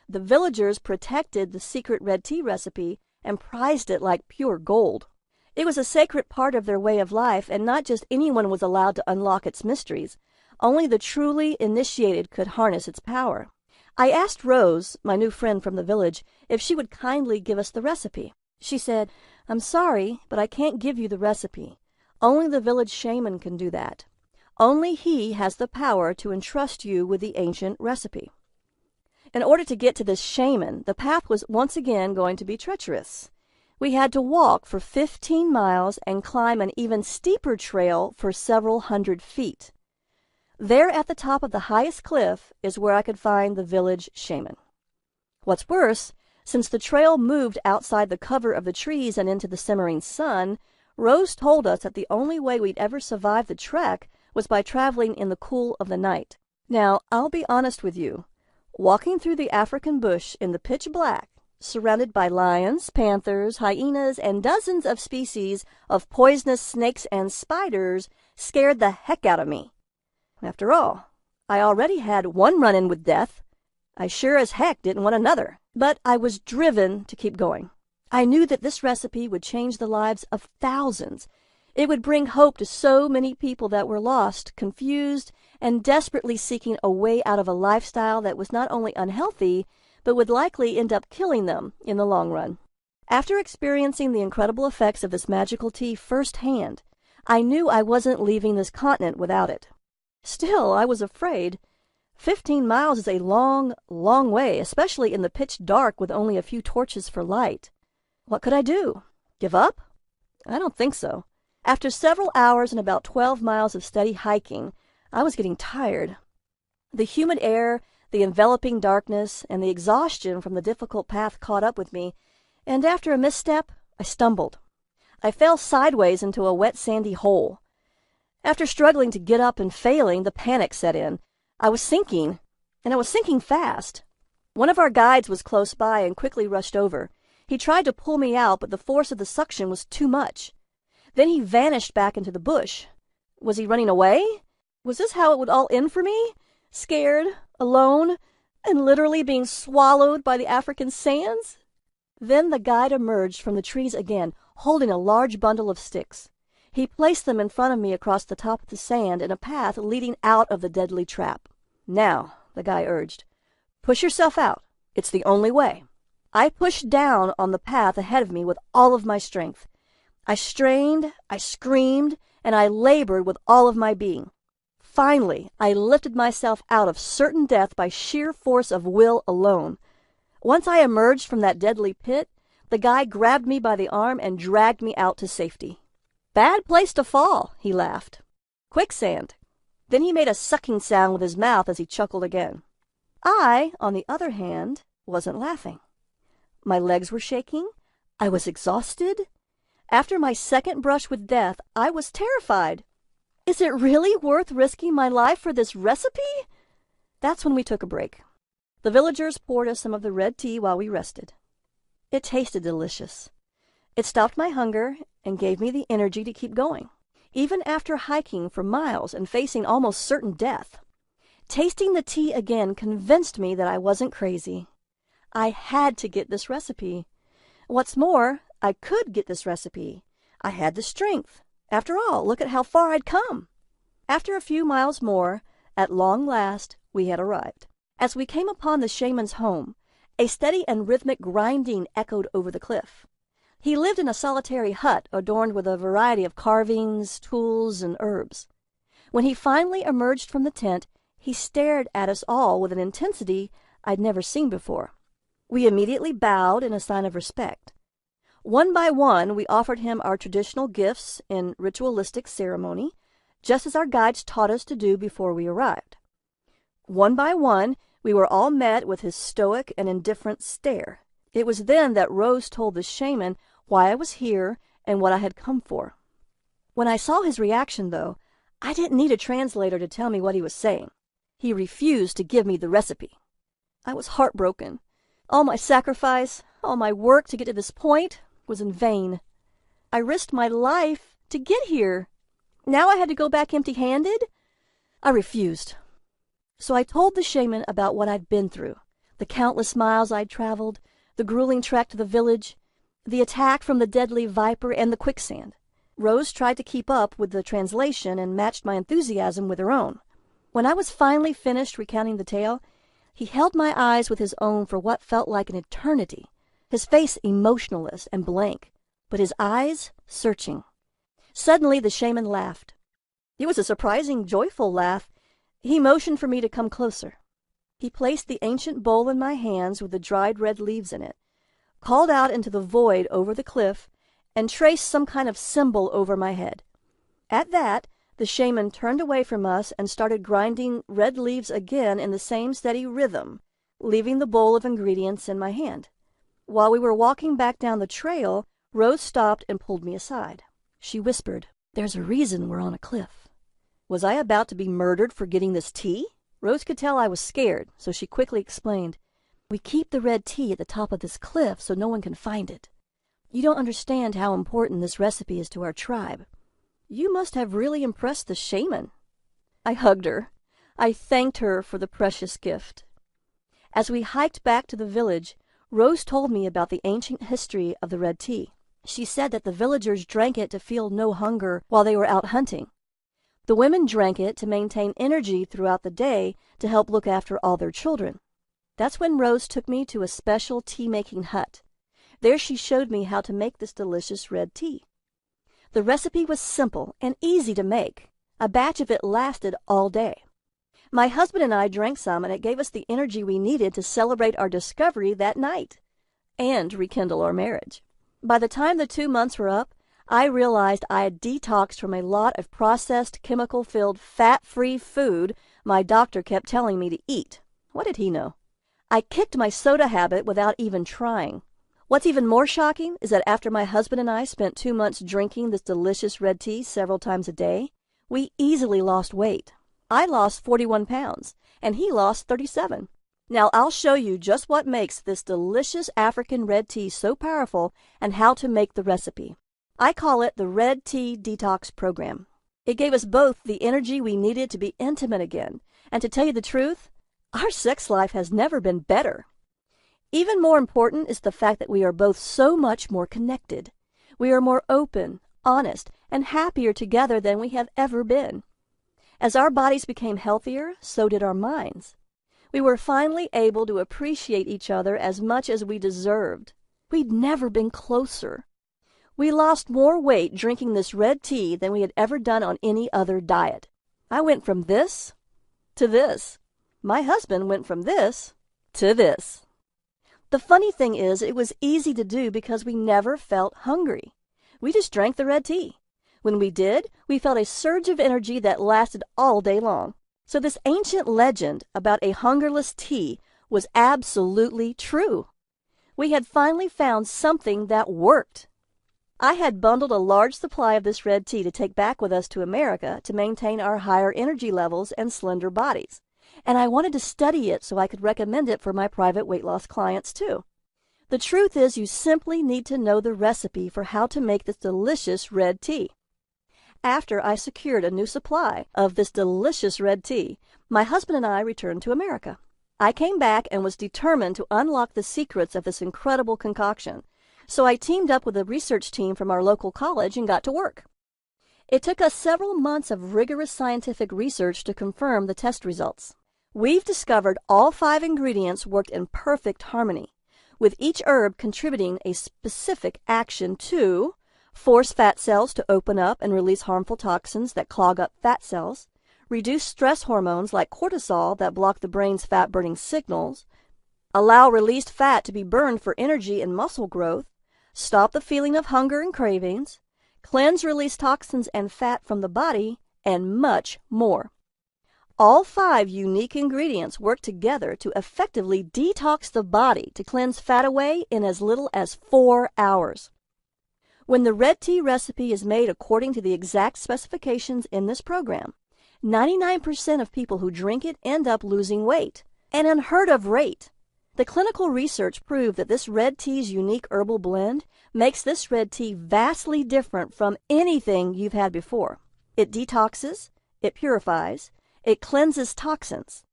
The villagers protected the secret red tea recipe and prized it like pure gold. It was a sacred part of their way of life, and not just anyone was allowed to unlock its mysteries. Only the truly initiated could harness its power. I asked Rose, my new friend from the village, if she would kindly give us the recipe. She said, "I'm sorry, but I can't give you the recipe. Only the village shaman can do that. Only he has the power to entrust you with the ancient recipe." In order to get to this shaman, the path was once again going to be treacherous. We had to walk for 15 miles and climb an even steeper trail for several hundred feet. There at the top of the highest cliff is where I could find the village shaman. What's worse, since the trail moved outside the cover of the trees and into the simmering sun, Rose told us that the only way we'd ever survive the trek was by traveling in the cool of the night. Now, I'll be honest with you. Walking through the African bush in the pitch black, surrounded by lions, panthers, hyenas, and dozens of species of poisonous snakes and spiders, scared the heck out of me. After all, I already had one run-in with death. I sure as heck didn't want another. But I was driven to keep going. I knew that this recipe would change the lives of thousands. It would bring hope to so many people that were lost, confused, and desperately seeking a way out of a lifestyle that was not only unhealthy, but would likely end up killing them in the long run. After experiencing the incredible effects of this magical tea firsthand, I knew I wasn't leaving this continent without it. Still, I was afraid. 15 miles is a long, long way, especially in the pitch dark with only a few torches for light. What could I do? Give up? I don't think so. After several hours and about 12 miles of steady hiking, I was getting tired. The humid air, the enveloping darkness, and the exhaustion from the difficult path caught up with me, and after a misstep, I stumbled. I fell sideways into a wet, sandy hole. After struggling to get up and failing, the panic set in. I was sinking, and I was sinking fast. One of our guides was close by and quickly rushed over. He tried to pull me out, but the force of the suction was too much. Then he vanished back into the bush. Was he running away? Was this how it would all end for me? Scared, alone, and literally being swallowed by the African sands? Then the guide emerged from the trees again, holding a large bundle of sticks. He placed them in front of me across the top of the sand in a path leading out of the deadly trap. Now, the guy urged, push yourself out. It's the only way. I pushed down on the path ahead of me with all of my strength. I strained, I screamed, and I labored with all of my being. Finally, I lifted myself out of certain death by sheer force of will alone. Once I emerged from that deadly pit, the guy grabbed me by the arm and dragged me out to safety. Bad place to fall, he laughed. Quicksand. Then he made a sucking sound with his mouth as he chuckled again. I, on the other hand, wasn't laughing. My legs were shaking. I was exhausted. After my second brush with death, I was terrified. Is it really worth risking my life for this recipe? That's when we took a break. The villagers poured us some of the red tea while we rested. It tasted delicious. It stopped my hunger and gave me the energy to keep going, even after hiking for miles and facing almost certain death. Tasting the tea again convinced me that I wasn't crazy. I had to get this recipe. What's more, I could get this recipe. I had the strength. After all, look at how far I'd come. After a few miles more, at long last, we had arrived. As we came upon the shaman's home, a steady and rhythmic grinding echoed over the cliff. He lived in a solitary hut adorned with a variety of carvings, tools, and herbs. When he finally emerged from the tent, he stared at us all with an intensity I'd never seen before. We immediately bowed in a sign of respect. One by one, we offered him our traditional gifts in ritualistic ceremony, just as our guides taught us to do before we arrived. One by one, we were all met with his stoic and indifferent stare. It was then that Rose told the shaman why I was here and what I had come for. When I saw his reaction, though, I didn't need a translator to tell me what he was saying. He refused to give me the recipe. I was heartbroken. All my sacrifice, all my work to get to this point was in vain. I risked my life to get here. Now I had to go back empty-handed? I refused. So I told the shaman about what I'd been through, the countless miles I'd traveled, the grueling trek to the village, the attack from the deadly viper, and the quicksand. Rose tried to keep up with the translation and matched my enthusiasm with her own. When I was finally finished recounting the tale, he held my eyes with his own for what felt like an eternity, his face emotionless and blank, but his eyes searching. Suddenly the shaman laughed. It was a surprising, joyful laugh. He motioned for me to come closer. He placed the ancient bowl in my hands with the dried red leaves in it, called out into the void over the cliff, and traced some kind of symbol over my head. At that, the The shaman turned away from us and started grinding red leaves again in the same steady rhythm, leaving the bowl of ingredients in my hand. While we were walking back down the trail, Rose stopped and pulled me aside. She whispered, "There's a reason we're on a cliff." Was I about to be murdered for getting this tea? Rose could tell I was scared, so she quickly explained, "We keep the red tea at the top of this cliff so no one can find it. You don't understand how important this recipe is to our tribe. You must have really impressed the shaman." I hugged her. I thanked her for the precious gift. As we hiked back to the village, Rose told me about the ancient history of the red tea. She said that the villagers drank it to feel no hunger while they were out hunting. The women drank it to maintain energy throughout the day to help look after all their children. That's when Rose took me to a special tea-making hut. There she showed me how to make this delicious red tea. The recipe was simple and easy to make. A batch of it lasted all day. My husband and I drank some, and it gave us the energy we needed to celebrate our discovery that night and rekindle our marriage. By the time the 2 months were up, I realized I had detoxed from a lot of processed, chemical-filled, fat-free food my doctor kept telling me to eat. What did he know? I kicked my soda habit without even trying. What's even more shocking is that after my husband and I spent 2 months drinking this delicious red tea several times a day, we easily lost weight. I lost 41 pounds, and he lost 37. Now I'll show you just what makes this delicious African red tea so powerful and how to make the recipe. I call it the Red Tea Detox Program. It gave us both the energy we needed to be intimate again, and to tell you the truth, our sex life has never been better. Even more important is the fact that we are both so much more connected. We are more open, honest, and happier together than we have ever been. As our bodies became healthier, so did our minds. We were finally able to appreciate each other as much as we deserved. We'd never been closer. We lost more weight drinking this red tea than we had ever done on any other diet. I went from this to this. My husband went from this to this. The funny thing is, it was easy to do because we never felt hungry. We just drank the red tea. When we did, we felt a surge of energy that lasted all day long. So this ancient legend about a hungerless tea was absolutely true. We had finally found something that worked. I had bundled a large supply of this red tea to take back with us to America to maintain our higher energy levels and slender bodies. And I wanted to study it so I could recommend it for my private weight loss clients too. The truth is, you simply need to know the recipe for how to make this delicious red tea. After I secured a new supply of this delicious red tea, my husband and I returned to America. I came back and was determined to unlock the secrets of this incredible concoction. So I teamed up with a research team from our local college and got to work. It took us several months of rigorous scientific research to confirm the test results. We've discovered all 5 ingredients worked in perfect harmony, with each herb contributing a specific action to force fat cells to open up and release harmful toxins that clog up fat cells, reduce stress hormones like cortisol that block the brain's fat-burning signals, allow released fat to be burned for energy and muscle growth, stop the feeling of hunger and cravings, cleanse release toxins and fat from the body, and much more. All 5 unique ingredients work together to effectively detox the body to cleanse fat away in as little as 4 hours. When the red tea recipe is made according to the exact specifications in this program, 99% of people who drink it end up losing weight, an unheard of rate. The clinical research proved that this red tea's unique herbal blend makes this red tea vastly different from anything you've had before. It detoxes, it purifies, it cleanses toxins.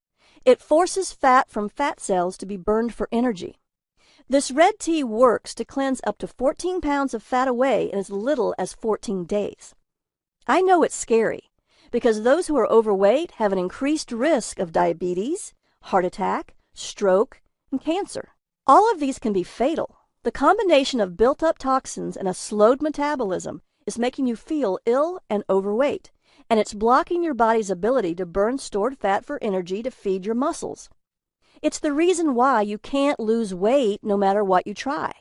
It forces fat from fat cells to be burned for energy. This red tea works to cleanse up to 14 pounds of fat away in as little as 14 days. I know it's scary because those who are overweight have an increased risk of diabetes, heart attack, stroke, and cancer. All of these can be fatal. The combination of built-up toxins and a slowed metabolism is making you feel ill and overweight, and it's blocking your body's ability to burn stored fat for energy to feed your muscles. It's the reason why you can't lose weight no matter what you try.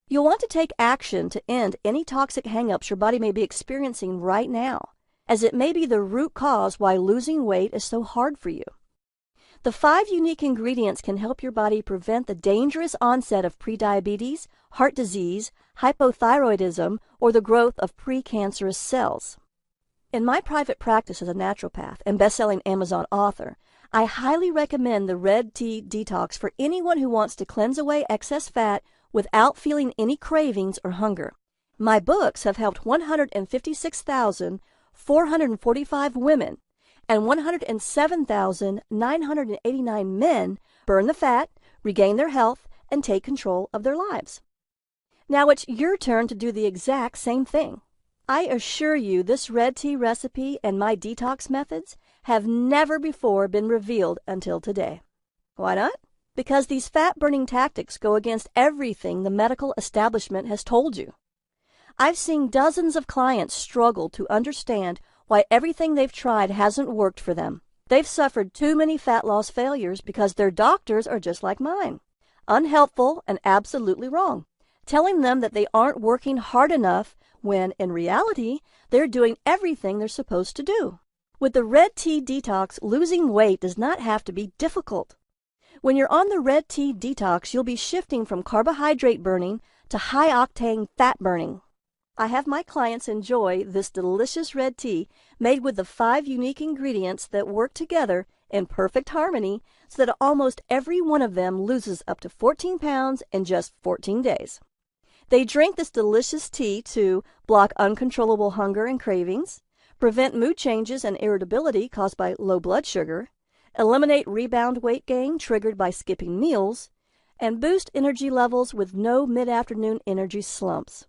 You'll want to take action to end any toxic hang-ups your body may be experiencing right now. as it may be the root cause why losing weight is so hard for you. The 5 unique ingredients can help your body prevent the dangerous onset of prediabetes, heart disease, hypothyroidism, or the growth of precancerous cells. In my private practice as a naturopath and best-selling Amazon author, I highly recommend the Red Tea Detox for anyone who wants to cleanse away excess fat without feeling any cravings or hunger. My books have helped 156,445 women and 107,989 men burn the fat, regain their health, and take control of their lives. Now it's your turn to do the exact same thing. I assure you this red tea recipe and my detox methods have never before been revealed until today. Why not? Because these fat-burning tactics go against everything the medical establishment has told you. I've seen dozens of clients struggle to understand why everything they've tried hasn't worked for them. They've suffered too many fat loss failures because their doctors are just like mine, unhelpful and absolutely wrong, telling them that they aren't working hard enough when, in reality, they're doing everything they're supposed to do. With the Red Tea Detox, losing weight does not have to be difficult. When you're on the Red Tea Detox, you'll be shifting from carbohydrate burning to high-octane fat burning. I have my clients enjoy this delicious red tea made with the 5 unique ingredients that work together in perfect harmony so that almost every one of them loses up to 14 pounds in just 14 days. They drink this delicious tea to block uncontrollable hunger and cravings, prevent mood changes and irritability caused by low blood sugar, eliminate rebound weight gain triggered by skipping meals, and boost energy levels with no mid-afternoon energy slumps.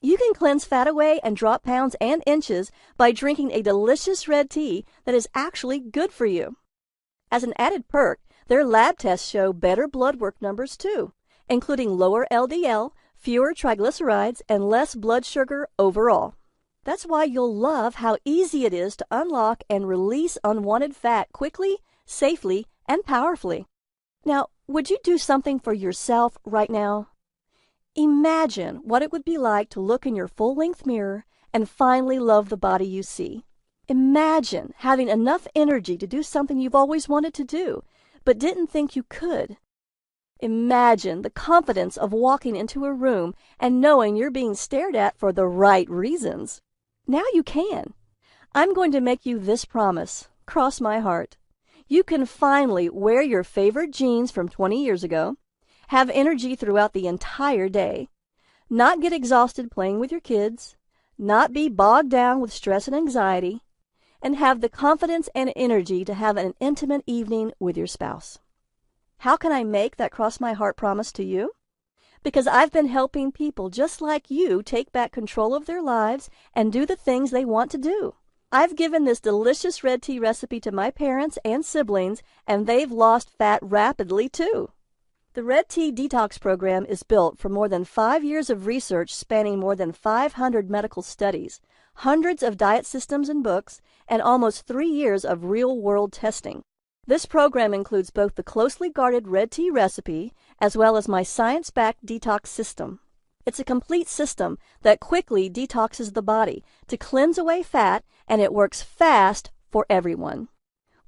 You can cleanse fat away and drop pounds and inches by drinking a delicious red tea that is actually good for you. As an added perk, their lab tests show better blood work numbers too, including lower LDL, fewer triglycerides, and less blood sugar overall. That's why you'll love how easy it is to unlock and release unwanted fat quickly, safely, and powerfully. Now, would you do something for yourself right now? Imagine what it would be like to look in your full-length mirror and finally love the body you see. Imagine having enough energy to do something you've always wanted to do, but didn't think you could. Imagine the confidence of walking into a room and knowing you're being stared at for the right reasons. Now you can. I'm going to make you this promise. Cross my heart. You can finally wear your favorite jeans from 20 years ago, have energy throughout the entire day, not get exhausted playing with your kids, not be bogged down with stress and anxiety, and have the confidence and energy to have an intimate evening with your spouse. How can I make that cross my heart promise to you? Because I've been helping people just like you take back control of their lives and do the things they want to do. I've given this delicious red tea recipe to my parents and siblings, and they've lost fat rapidly too. The Red Tea Detox program is built from more than 5 years of research spanning more than 500 medical studies, hundreds of diet systems and books, and almost 3 years of real-world testing. This program includes both the closely guarded red tea recipe as well as my science-backed detox system. It's a complete system that quickly detoxes the body to cleanse away fat, and it works fast for everyone.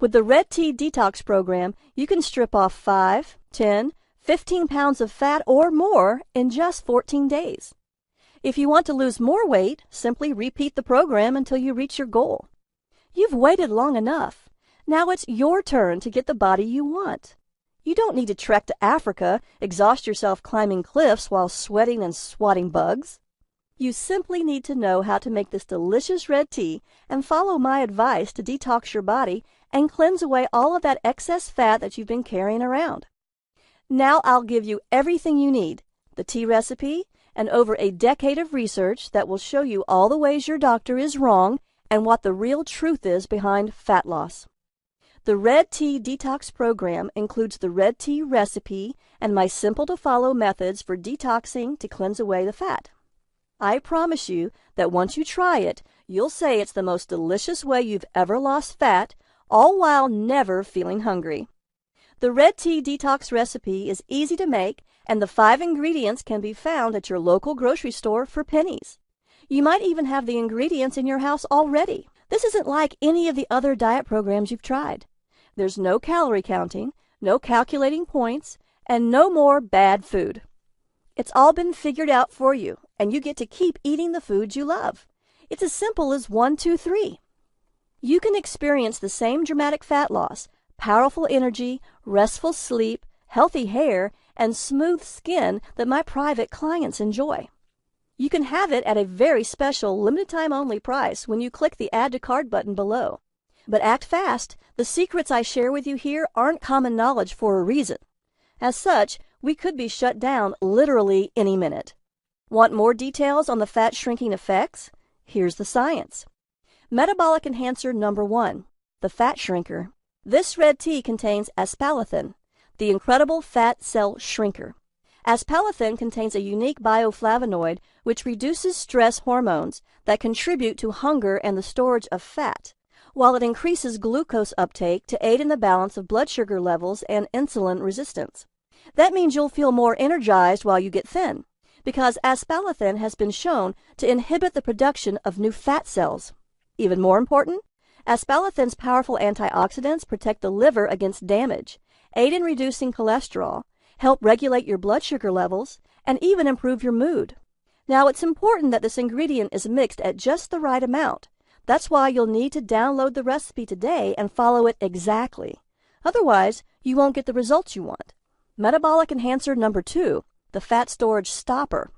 With the Red Tea Detox program, you can strip off 5, 10, 15 pounds of fat or more in just 14 days. If you want to lose more weight, simply repeat the program until you reach your goal. You've waited long enough. Now it's your turn to get the body you want. You don't need to trek to Africa, exhaust yourself climbing cliffs while sweating and swatting bugs. You simply need to know how to make this delicious red tea and follow my advice to detox your body and cleanse away all of that excess fat that you've been carrying around. Now I'll give you everything you need, the tea recipe, and over a decade of research that will show you all the ways your doctor is wrong and what the real truth is behind fat loss. The Red Tea Detox program includes the red tea recipe and my simple-to-follow methods for detoxing to cleanse away the fat. I promise you that once you try it, you'll say it's the most delicious way you've ever lost fat, all while never feeling hungry. The Red Tea Detox recipe is easy to make, and the 5 ingredients can be found at your local grocery store for pennies. You might even have the ingredients in your house already. This isn't like any of the other diet programs you've tried. There's no calorie counting, no calculating points, and no more bad food. It's all been figured out for you, and you get to keep eating the foods you love. It's as simple as 1, 2, 3. You can experience the same dramatic fat loss, powerful energy, restful sleep, healthy hair, and smooth skin that my private clients enjoy. You can have it at a very special, limited-time only price when you click the Add to Cart button below. But act fast. The secrets I share with you here aren't common knowledge for a reason. As such, we could be shut down literally any minute. Want more details on the fat shrinking effects? Here's the science. Metabolic enhancer number 1, the fat shrinker. This red tea contains aspartame, the incredible fat cell shrinker. Aspartame contains a unique bioflavonoid which reduces stress hormones that contribute to hunger and the storage of fat, while it increases glucose uptake to aid in the balance of blood sugar levels and insulin resistance. That means you'll feel more energized while you get thin, because aspartame has been shown to inhibit the production of new fat cells. Even more important, aspartame's powerful antioxidants protect the liver against damage, aid in reducing cholesterol, help regulate your blood sugar levels, and even improve your mood. Now, it's important that this ingredient is mixed at just the right amount. That's why you'll need to download the recipe today and follow it exactly. Otherwise, you won't get the results you want. Metabolic enhancer number 2, the fat storage stopper.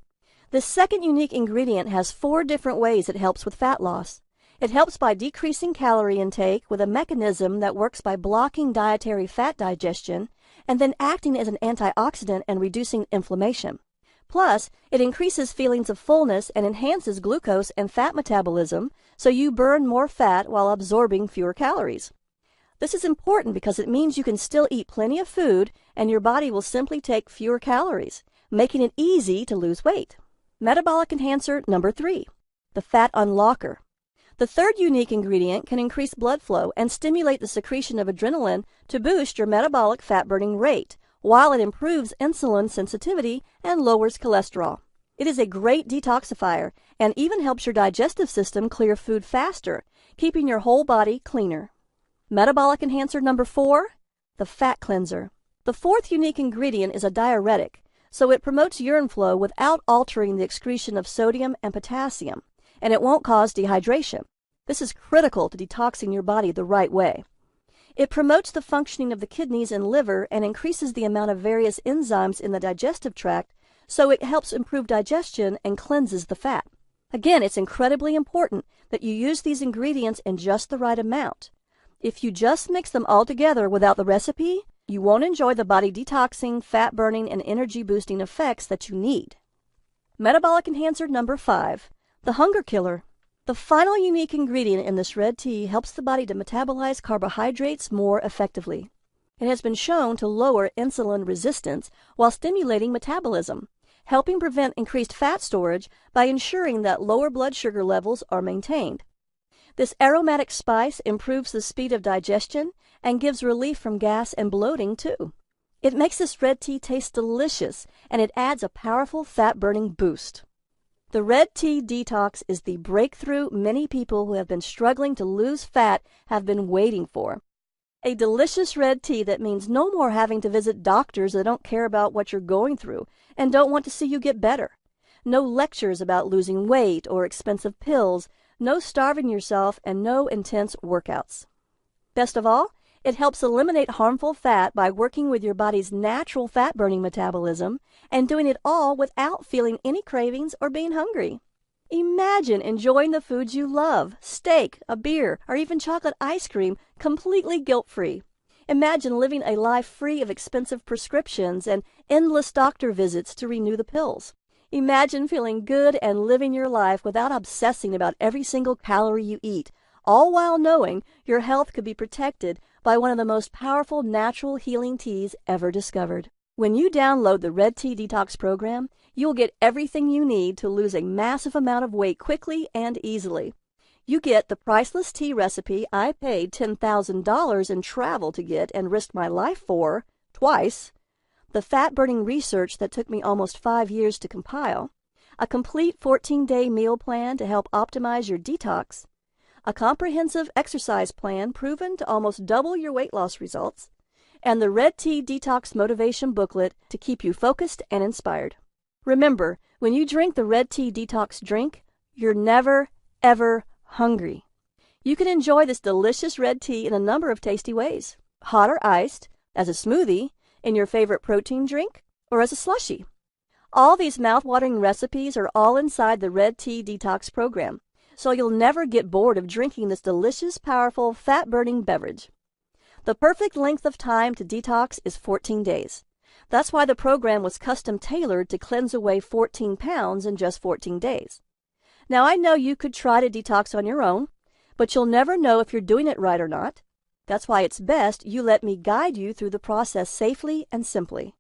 This second unique ingredient has 4 different ways it helps with fat loss. It helps by decreasing calorie intake with a mechanism that works by blocking dietary fat digestion and then acting as an antioxidant and reducing inflammation. Plus, it increases feelings of fullness and enhances glucose and fat metabolism, so you burn more fat while absorbing fewer calories. This is important because it means you can still eat plenty of food and your body will simply take fewer calories, making it easy to lose weight. Metabolic enhancer number 3, the fat unlocker. The third unique ingredient can increase blood flow and stimulate the secretion of adrenaline to boost your metabolic fat-burning rate, while it improves insulin sensitivity and lowers cholesterol. It is a great detoxifier and even helps your digestive system clear food faster, keeping your whole body cleaner. Metabolic enhancer number 4, the fat cleanser. The fourth unique ingredient is a diuretic, so it promotes urine flow without altering the excretion of sodium and potassium, and it won't cause dehydration. This is critical to detoxing your body the right way. It promotes the functioning of the kidneys and liver and increases the amount of various enzymes in the digestive tract, so it helps improve digestion and cleanses the fat. Again, it's incredibly important that you use these ingredients in just the right amount. If you just mix them all together without the recipe, you won't enjoy the body detoxing, fat burning, and energy boosting effects that you need. Metabolic enhancer number 5, the hunger killer. The final unique ingredient in this red tea helps the body to metabolize carbohydrates more effectively. It has been shown to lower insulin resistance while stimulating metabolism, helping prevent increased fat storage by ensuring that lower blood sugar levels are maintained. This aromatic spice improves the speed of digestion and gives relief from gas and bloating too. It makes this red tea taste delicious, and it adds a powerful fat-burning boost. The Red Tea Detox is the breakthrough many people who have been struggling to lose fat have been waiting for. A delicious red tea that means no more having to visit doctors that don't care about what you're going through and don't want to see you get better. No lectures about losing weight or expensive pills, no starving yourself, and no intense workouts. Best of all, it helps eliminate harmful fat by working with your body's natural fat-burning metabolism and doing it all without feeling any cravings or being hungry. Imagine enjoying the foods you love, steak, a beer, or even chocolate ice cream, completely guilt-free. Imagine living a life free of expensive prescriptions and endless doctor visits to renew the pills. Imagine feeling good and living your life without obsessing about every single calorie you eat, all while knowing your health could be protected by one of the most powerful natural healing teas ever discovered. When you download the Red Tea Detox program, you'll get everything you need to lose a massive amount of weight quickly and easily. You get the priceless tea recipe I paid $10,000 in travel to get and risked my life for, twice, the fat-burning research that took me almost 5 years to compile, a complete 14-day meal plan to help optimize your detox, a comprehensive exercise plan proven to almost double your weight loss results, and the Red Tea Detox Motivation Booklet to keep you focused and inspired. Remember, when you drink the Red Tea Detox drink, you're never, ever hungry. You can enjoy this delicious red tea in a number of tasty ways: hot or iced, as a smoothie, in your favorite protein drink, or as a slushie. All these mouth-watering recipes are all inside the Red Tea Detox program, so you'll never get bored of drinking this delicious, powerful, fat-burning beverage. The perfect length of time to detox is 14 days. That's why the program was custom-tailored to cleanse away 14 pounds in just 14 days. Now, I know you could try to detox on your own, but you'll never know if you're doing it right or not. That's why it's best you let me guide you through the process safely and simply.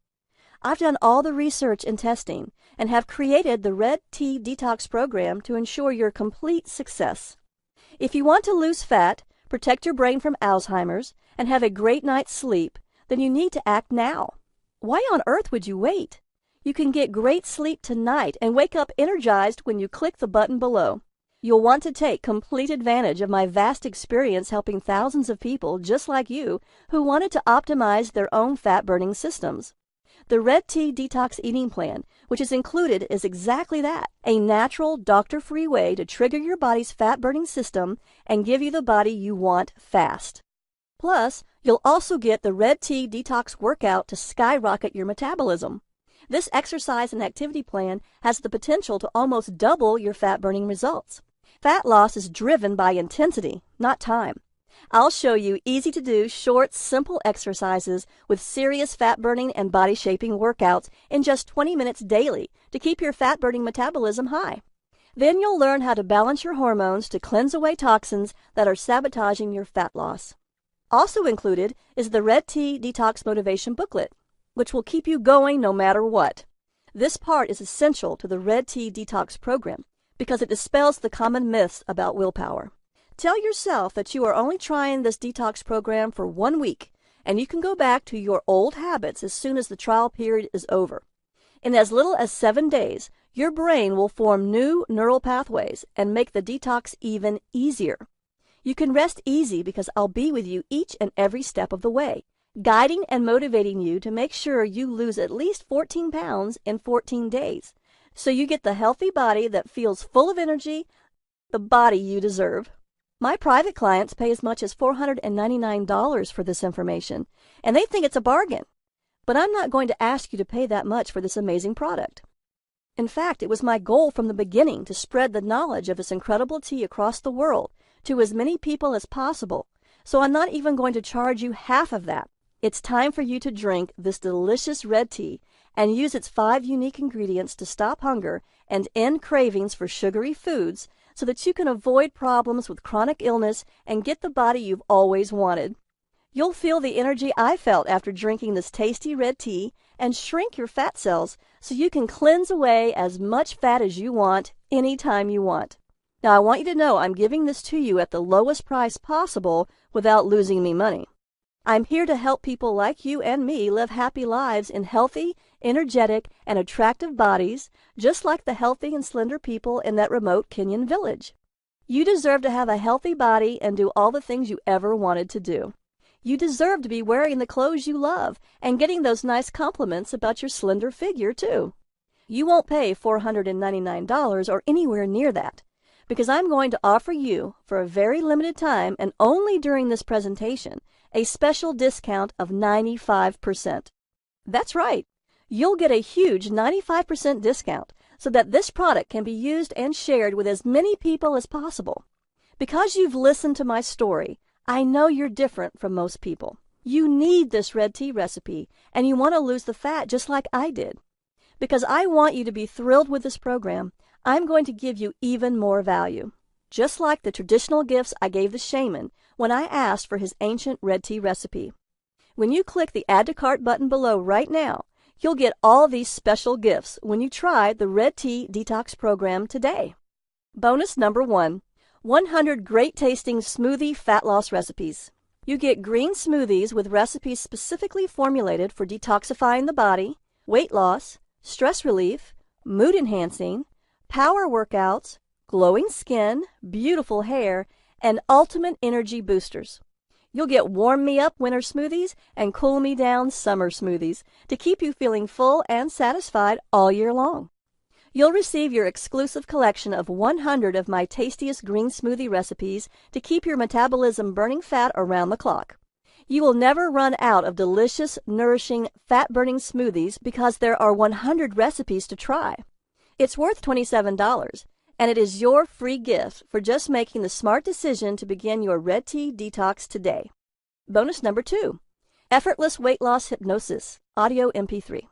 I've done all the research and testing and have created the Red Tea Detox program to ensure your complete success. If you want to lose fat, protect your brain from Alzheimer's, and have a great night's sleep, then you need to act now. Why on earth would you wait? You can get great sleep tonight and wake up energized when you click the button below. You'll want to take complete advantage of my vast experience helping thousands of people just like you who wanted to optimize their own fat-burning systems. The Red Tea Detox Eating Plan, which is included, is exactly that: a natural, doctor-free way to trigger your body's fat-burning system and give you the body you want fast. Plus, you'll also get the Red Tea Detox Workout to skyrocket your metabolism. This exercise and activity plan has the potential to almost double your fat-burning results. Fat loss is driven by intensity, not time. I'll show you easy-to-do, short, simple exercises with serious fat-burning and body-shaping workouts in just 20 minutes daily to keep your fat-burning metabolism high. Then you'll learn how to balance your hormones to cleanse away toxins that are sabotaging your fat loss. Also included is the Red Tea Detox Motivation Booklet, which will keep you going no matter what. This part is essential to the Red Tea Detox program because it dispels the common myths about willpower. Tell yourself that you are only trying this detox program for 1 week, and you can go back to your old habits as soon as the trial period is over. In as little as 7 days, your brain will form new neural pathways and make the detox even easier. You can rest easy because I'll be with you each and every step of the way, guiding and motivating you to make sure you lose at least 14 pounds in 14 days, so you get the healthy body that feels full of energy, the body you deserve. My private clients pay as much as $499 for this information, and they think it's a bargain. But I'm not going to ask you to pay that much for this amazing product. In fact, it was my goal from the beginning to spread the knowledge of this incredible tea across the world to as many people as possible, so I'm not even going to charge you half of that. It's time for you to drink this delicious red tea and use its 5 unique ingredients to stop hunger and end cravings for sugary foods so that you can avoid problems with chronic illness and get the body you've always wanted. You'll feel the energy I felt after drinking this tasty red tea and shrink your fat cells so you can cleanse away as much fat as you want anytime you want. Now, I want you to know I'm giving this to you at the lowest price possible without losing me money. I'm here to help people like you and me live happy lives in healthy, energetic, and attractive bodies, just like the healthy and slender people in that remote Kenyan village. You deserve to have a healthy body and do all the things you ever wanted to do. You deserve to be wearing the clothes you love and getting those nice compliments about your slender figure, too. You won't pay $499 or anywhere near that, because I'm going to offer you, for a very limited time and only during this presentation, a special discount of 95%. That's right. You'll get a huge 95% discount so that this product can be used and shared with as many people as possible. Because you've listened to my story, I know you're different from most people. You need this red tea recipe, and you want to lose the fat just like I did. Because I want you to be thrilled with this program, I'm going to give you even more value, just like the traditional gifts I gave the shaman when I asked for his ancient red tea recipe. When you click the Add to Cart button below right now, you'll get all these special gifts when you try the Red Tea Detox program today. Bonus number 1, 100 great-tasting smoothie fat loss recipes. You get green smoothies with recipes specifically formulated for detoxifying the body, weight loss, stress relief, mood enhancing, power workouts, glowing skin, beautiful hair, and ultimate energy boosters. You'll get warm me up winter smoothies and cool me down summer smoothies to keep you feeling full and satisfied all year long. You'll receive your exclusive collection of 100 of my tastiest green smoothie recipes to keep your metabolism burning fat around the clock. You will never run out of delicious, nourishing, fat-burning smoothies because there are 100 recipes to try. It's worth $27, and it is your free gift for just making the smart decision to begin your red tea detox today. Bonus number 2, Effortless Weight Loss Hypnosis, Audio MP3.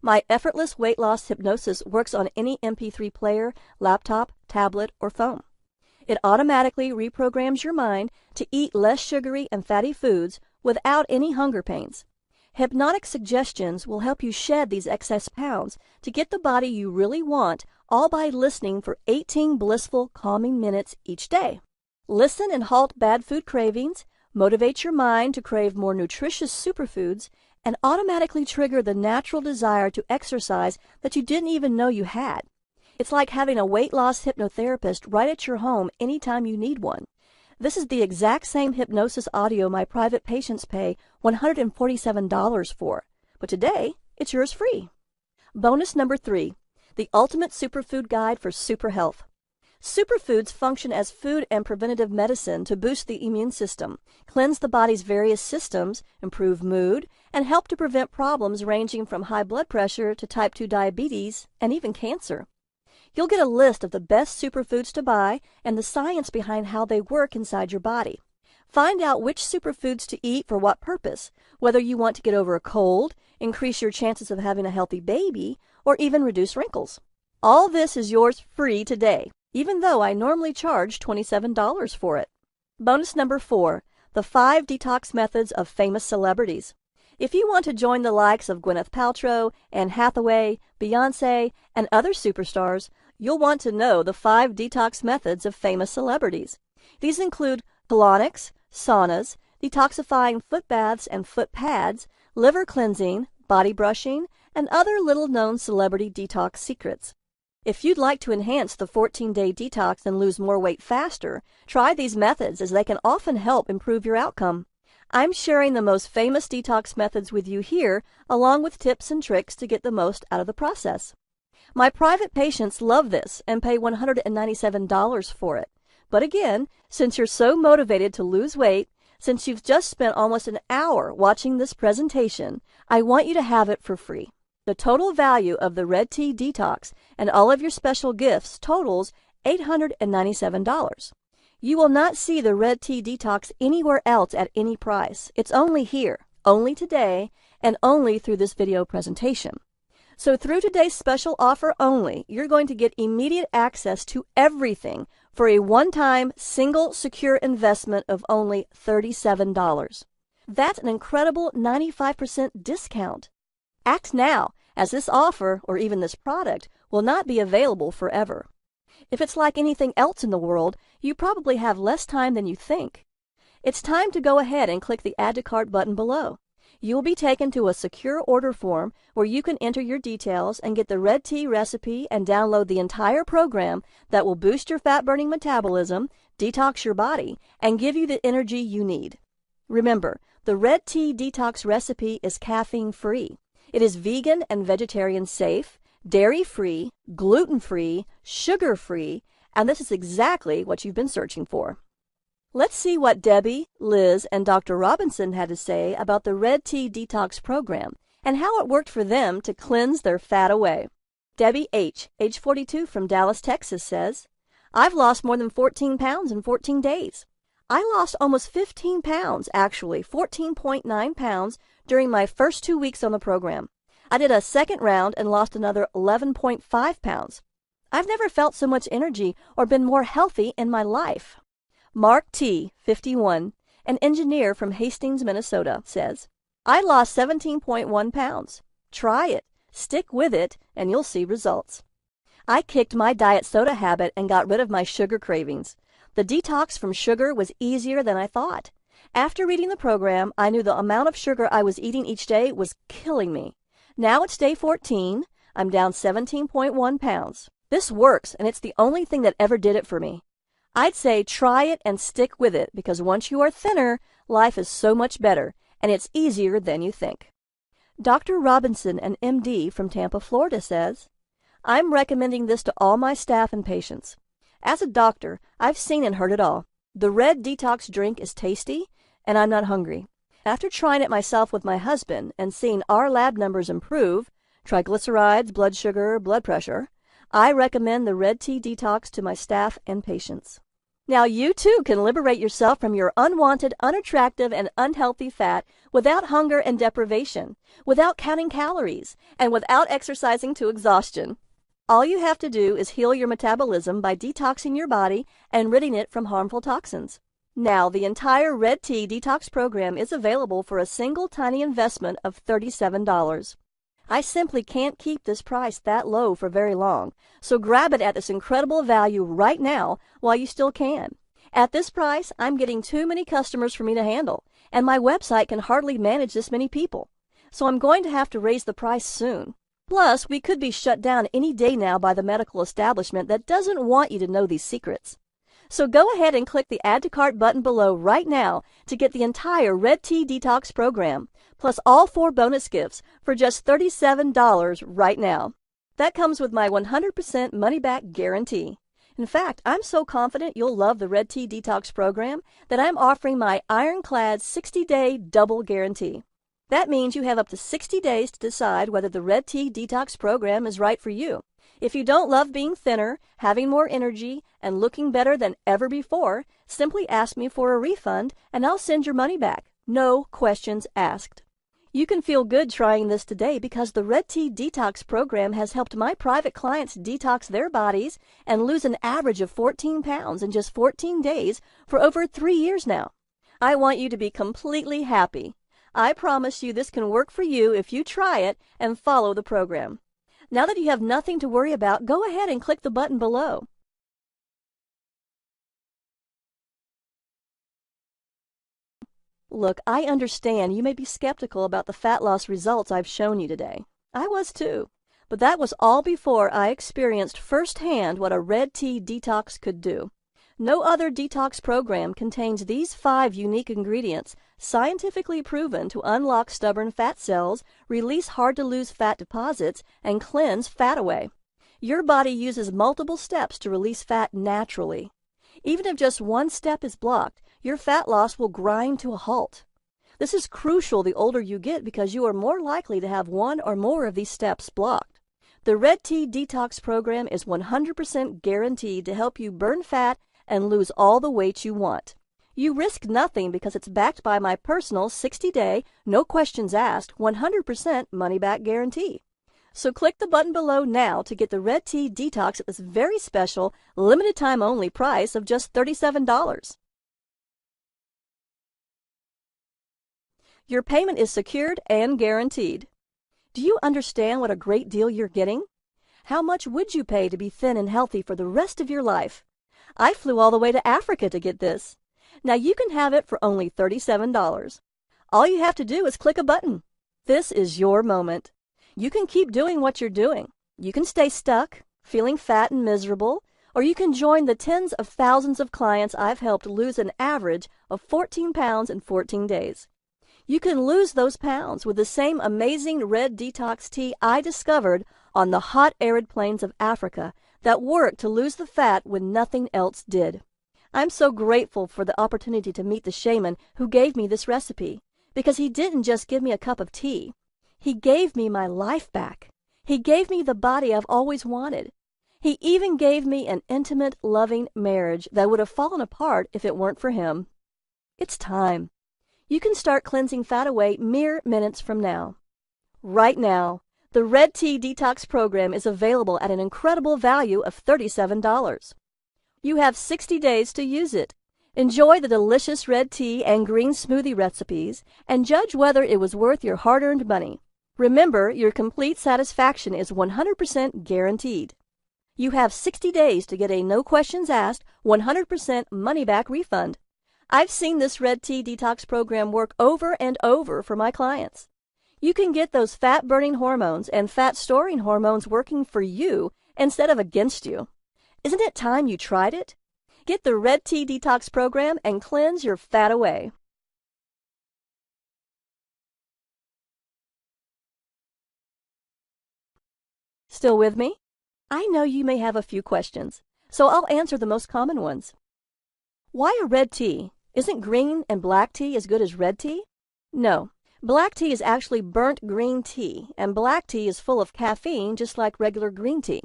My Effortless Weight Loss Hypnosis works on any MP3 player, laptop, tablet, or phone. It automatically reprograms your mind to eat less sugary and fatty foods without any hunger pains. Hypnotic suggestions will help you shed these excess pounds to get the body you really want, all by listening for 18 blissful, calming minutes each day. Listen and halt bad food cravings, motivate your mind to crave more nutritious superfoods, and automatically trigger the natural desire to exercise that you didn't even know you had. It's like having a weight loss hypnotherapist right at your home anytime you need one. This is the exact same hypnosis audio my private patients pay $147 for, but today it's yours free. Bonus number 3, the Ultimate Superfood Guide for Super Health. Superfoods function as food and preventative medicine to boost the immune system, cleanse the body's various systems, improve mood, and help to prevent problems ranging from high blood pressure to type 2 diabetes and even cancer. You'll get a list of the best superfoods to buy and the science behind how they work inside your body. Find out which superfoods to eat for what purpose, whether you want to get over a cold, increase your chances of having a healthy baby, or even reduce wrinkles. All this is yours free today, even though I normally charge $27 for it. Bonus number 4, the 5 detox methods of famous celebrities. If you want to join the likes of Gwyneth Paltrow, Anne Hathaway, Beyonce, and other superstars, you'll want to know the 5 detox methods of famous celebrities. These include colonics, saunas, detoxifying foot baths and foot pads, liver cleansing, body brushing, and other little-known celebrity detox secrets. If you'd like to enhance the 14-day detox and lose more weight faster, try these methods as they can often help improve your outcome. I'm sharing the most famous detox methods with you here, along with tips and tricks to get the most out of the process. My private patients love this and pay $197 for it. But again, since you're so motivated to lose weight, since you've just spent almost an hour watching this presentation, I want you to have it for free. The total value of the Red Tea Detox and all of your special gifts totals $897. You will not see the Red Tea Detox anywhere else at any price. It's only here, only today, and only through this video presentation. So through today's special offer only, you're going to get immediate access to everything for a one-time, single, secure investment of only $37. That's an incredible 95% discount. Act now, as this offer, or even this product, will not be available forever. If it's like anything else in the world, you probably have less time than you think. It's time to go ahead and click the Add to Cart button below. You will be taken to a secure order form where you can enter your details and get the red tea recipe and download the entire program that will boost your fat-burning metabolism, detox your body, and give you the energy you need. Remember, the red tea detox recipe is caffeine-free. It is vegan and vegetarian safe, dairy-free, gluten-free, sugar-free, and this is exactly what you've been searching for. Let's see what Debbie, Liz, and Dr. Robinson had to say about the Red Tea Detox program and how it worked for them to cleanse their fat away. Debbie H., age 42 from Dallas, Texas, says, I've lost more than 14 pounds in 14 days. I lost almost 15 pounds, actually 14.9 pounds, during my first 2 weeks on the program. I did a second round and lost another 11.5 pounds. I've never felt so much energy or been more healthy in my life. Mark T., 51, an engineer from Hastings, Minnesota, says, I lost 17.1 pounds. Try it, stick with it, and you'll see results. I kicked my diet soda habit and got rid of my sugar cravings. The detox from sugar was easier than I thought. After reading the program, I knew the amount of sugar I was eating each day was killing me. Now it's day 14. I'm down 17.1 pounds. This works, and it's the only thing that ever did it for me. I'd say try it and stick with it because once you are thinner, life is so much better and it's easier than you think. Dr. Robinson, an MD from Tampa, Florida, says, I'm recommending this to all my staff and patients. As a doctor, I've seen and heard it all. The red detox drink is tasty, and I'm not hungry. After trying it myself with my husband and seeing our lab numbers improve, triglycerides, blood sugar, blood pressure, I recommend the red tea detox to my staff and patients. Now you too can liberate yourself from your unwanted, unattractive, and unhealthy fat without hunger and deprivation, without counting calories, and without exercising to exhaustion. All you have to do is heal your metabolism by detoxing your body and ridding it from harmful toxins. Now, the entire Red Tea Detox program is available for a single tiny investment of $37. I simply can't keep this price that low for very long, so grab it at this incredible value right now while you still can. At this price, I'm getting too many customers for me to handle, and my website can hardly manage this many people. So I'm going to have to raise the price soon. Plus, we could be shut down any day now by the medical establishment that doesn't want you to know these secrets. So go ahead and click the Add to Cart button below right now to get the entire Red Tea Detox program, plus all 4 bonus gifts for just $37 right now. That comes with my 100% money-back guarantee. In fact, I'm so confident you'll love the Red Tea Detox program that I'm offering my ironclad 60-day double guarantee. That means you have up to 60 days to decide whether the Red Tea Detox program is right for you. If you don't love being thinner, having more energy, and looking better than ever before, simply ask me for a refund and I'll send your money back. No questions asked. You can feel good trying this today because the Red Tea Detox program has helped my private clients detox their bodies and lose an average of 14 pounds in just 14 days for over 3 years now. I want you to be completely happy. I promise you this can work for you if you try it and follow the program. Now that you have nothing to worry about, go ahead and click the button below. Look, I understand you may be skeptical about the fat loss results I've shown you today. I was too. But that was all before I experienced firsthand what a Red Tea Detox could do. No other detox program contains these 5 unique ingredients scientifically proven to unlock stubborn fat cells, release hard-to-lose fat deposits, and cleanse fat away. Your body uses multiple steps to release fat naturally. Even if just one step is blocked, your fat loss will grind to a halt. This is crucial the older you get because you are more likely to have one or more of these steps blocked. The Red Tea Detox program is 100% guaranteed to help you burn fat and lose all the weight you want. You risk nothing because it's backed by my personal 60-day, no questions asked, 100% money-back guarantee. So click the button below now to get the Red Tea Detox at this very special, limited-time-only price of just $37. Your payment is secured and guaranteed. Do you understand what a great deal you're getting? How much would you pay to be thin and healthy for the rest of your life? I flew all the way to Africa to get this. Now you can have it for only $37. All you have to do is click a button. This is your moment. You can keep doing what you're doing. You can stay stuck, feeling fat and miserable, or you can join the tens of thousands of clients I've helped lose an average of 14 pounds in 14 days. You can lose those pounds with the same amazing red detox tea I discovered on the hot arid plains of Africa that worked to lose the fat when nothing else did. I'm so grateful for the opportunity to meet the shaman who gave me this recipe, because he didn't just give me a cup of tea. He gave me my life back. He gave me the body I've always wanted. He even gave me an intimate, loving marriage that would have fallen apart if it weren't for him. It's time. You can start cleansing fat away mere minutes from now. Right now, the Red Tea Detox program is available at an incredible value of $37. You have 60 days to use it. Enjoy the delicious red tea and green smoothie recipes and judge whether it was worth your hard-earned money. Remember, your complete satisfaction is 100% guaranteed. You have 60 days to get a no questions asked, 100% money-back refund. I've seen this Red Tea Detox program work over and over for my clients. You can get those fat-burning hormones and fat-storing hormones working for you instead of against you. Isn't it time you tried it? Get the Red Tea Detox program and cleanse your fat away. Still with me? I know you may have a few questions, so I'll answer the most common ones. Why a red tea? Isn't green and black tea as good as red tea? No. Black tea is actually burnt green tea, and black tea is full of caffeine just like regular green tea.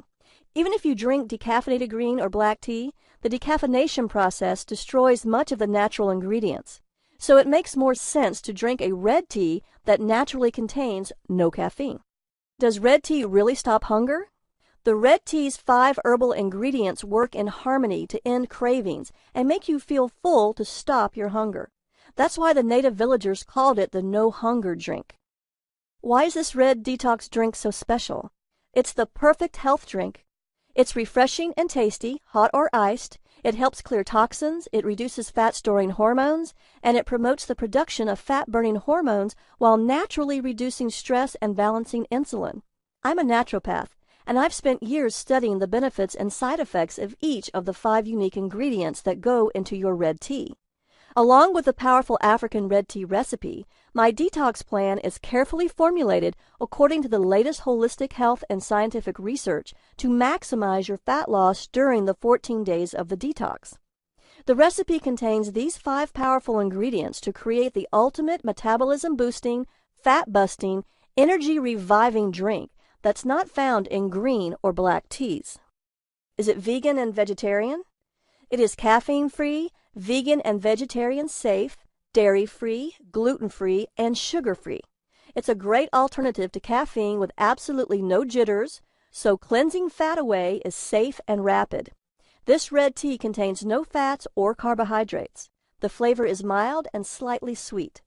Even if you drink decaffeinated green or black tea, the decaffeination process destroys much of the natural ingredients. So it makes more sense to drink a red tea that naturally contains no caffeine. Does red tea really stop hunger? The red tea's 5 herbal ingredients work in harmony to end cravings and make you feel full to stop your hunger. That's why the native villagers called it the no-hunger drink. Why is this red detox drink so special? It's the perfect health drink. It's refreshing and tasty, hot or iced. It helps clear toxins, it reduces fat-storing hormones, and it promotes the production of fat-burning hormones while naturally reducing stress and balancing insulin. I'm a naturopath, and I've spent years studying the benefits and side effects of each of the 5 unique ingredients that go into your red tea. Along with the powerful African red tea recipe, my detox plan is carefully formulated according to the latest holistic health and scientific research to maximize your fat loss during the 14 days of the detox. The recipe contains these 5 powerful ingredients to create the ultimate metabolism-boosting, fat-busting, energy-reviving drink that's not found in green or black teas. Is it vegan and vegetarian? It is caffeine-free, vegan and vegetarian safe, dairy-free, gluten-free, and sugar-free. It's a great alternative to caffeine with absolutely no jitters, so cleansing fat away is safe and rapid. This red tea contains no fats or carbohydrates. The flavor is mild and slightly sweet.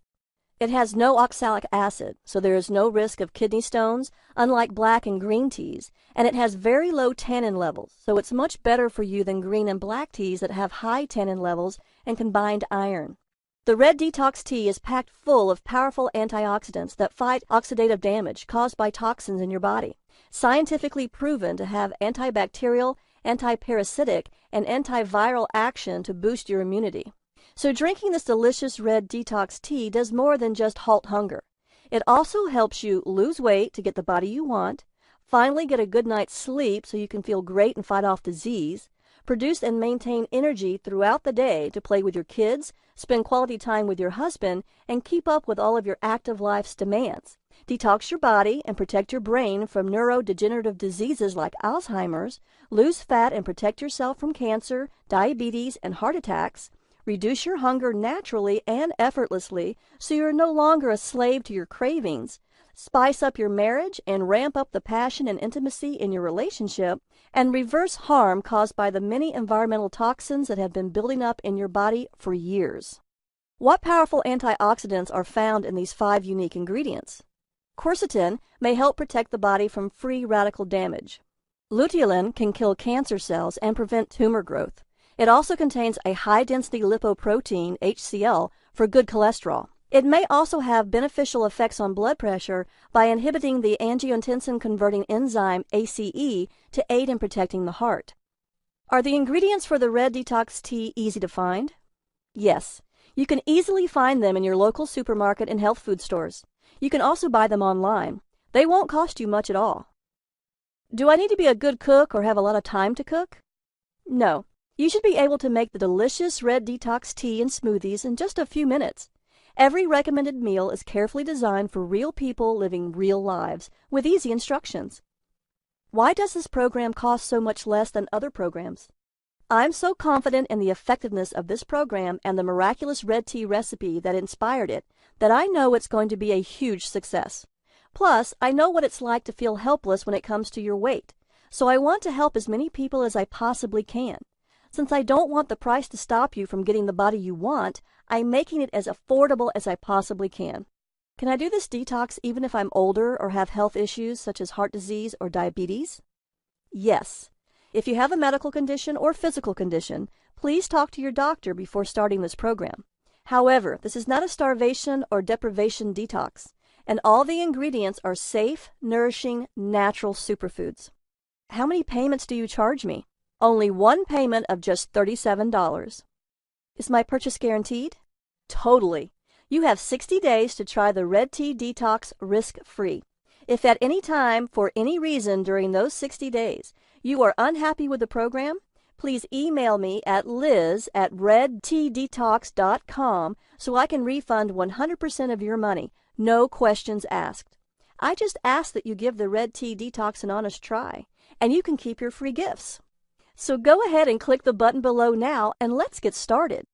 It has no oxalic acid, so there is no risk of kidney stones, unlike black and green teas, and it has very low tannin levels, so it's much better for you than green and black teas that have high tannin levels and combined iron. The Red Detox tea is packed full of powerful antioxidants that fight oxidative damage caused by toxins in your body, scientifically proven to have antibacterial, antiparasitic, and antiviral action to boost your immunity. So drinking this delicious red detox tea does more than just halt hunger. It also helps you lose weight to get the body you want, finally get a good night's sleep so you can feel great and fight off disease, produce and maintain energy throughout the day to play with your kids, spend quality time with your husband, and keep up with all of your active life's demands. Detox your body and protect your brain from neurodegenerative diseases like Alzheimer's, lose fat and protect yourself from cancer, diabetes, and heart attacks, reduce your hunger naturally and effortlessly so you're no longer a slave to your cravings, spice up your marriage and ramp up the passion and intimacy in your relationship, and reverse harm caused by the many environmental toxins that have been building up in your body for years. What powerful antioxidants are found in these 5 unique ingredients? Quercetin may help protect the body from free radical damage. Luteolin can kill cancer cells and prevent tumor growth. It also contains a high-density lipoprotein, HCl, for good cholesterol. It may also have beneficial effects on blood pressure by inhibiting the angiotensin-converting enzyme ACE to aid in protecting the heart. Are the ingredients for the Red Detox tea easy to find? Yes. You can easily find them in your local supermarket and health food stores. You can also buy them online. They won't cost you much at all. Do I need to be a good cook or have a lot of time to cook? No. You should be able to make the delicious Red Detox tea and smoothies in just a few minutes. Every recommended meal is carefully designed for real people living real lives with easy instructions. Why does this program cost so much less than other programs? I'm so confident in the effectiveness of this program and the miraculous red tea recipe that inspired it that I know it's going to be a huge success. Plus, I know what it's like to feel helpless when it comes to your weight, so I want to help as many people as I possibly can. Since I don't want the price to stop you from getting the body you want, I'm making it as affordable as I possibly can. Can I do this detox even if I'm older or have health issues such as heart disease or diabetes? Yes. If you have a medical condition or physical condition, please talk to your doctor before starting this program. However, this is not a starvation or deprivation detox, and all the ingredients are safe, nourishing, natural superfoods. How many payments do you charge me? Only one payment of just $37. Is my purchase guaranteed? Totally. You have 60 days to try the Red Tea Detox risk-free. If at any time, for any reason during those 60 days, you are unhappy with the program, please email me at liz@redteadetox.com so I can refund 100% of your money, no questions asked. I just ask that you give the Red Tea Detox an honest try, and you can keep your free gifts. So go ahead and click the button below now, and let's get started.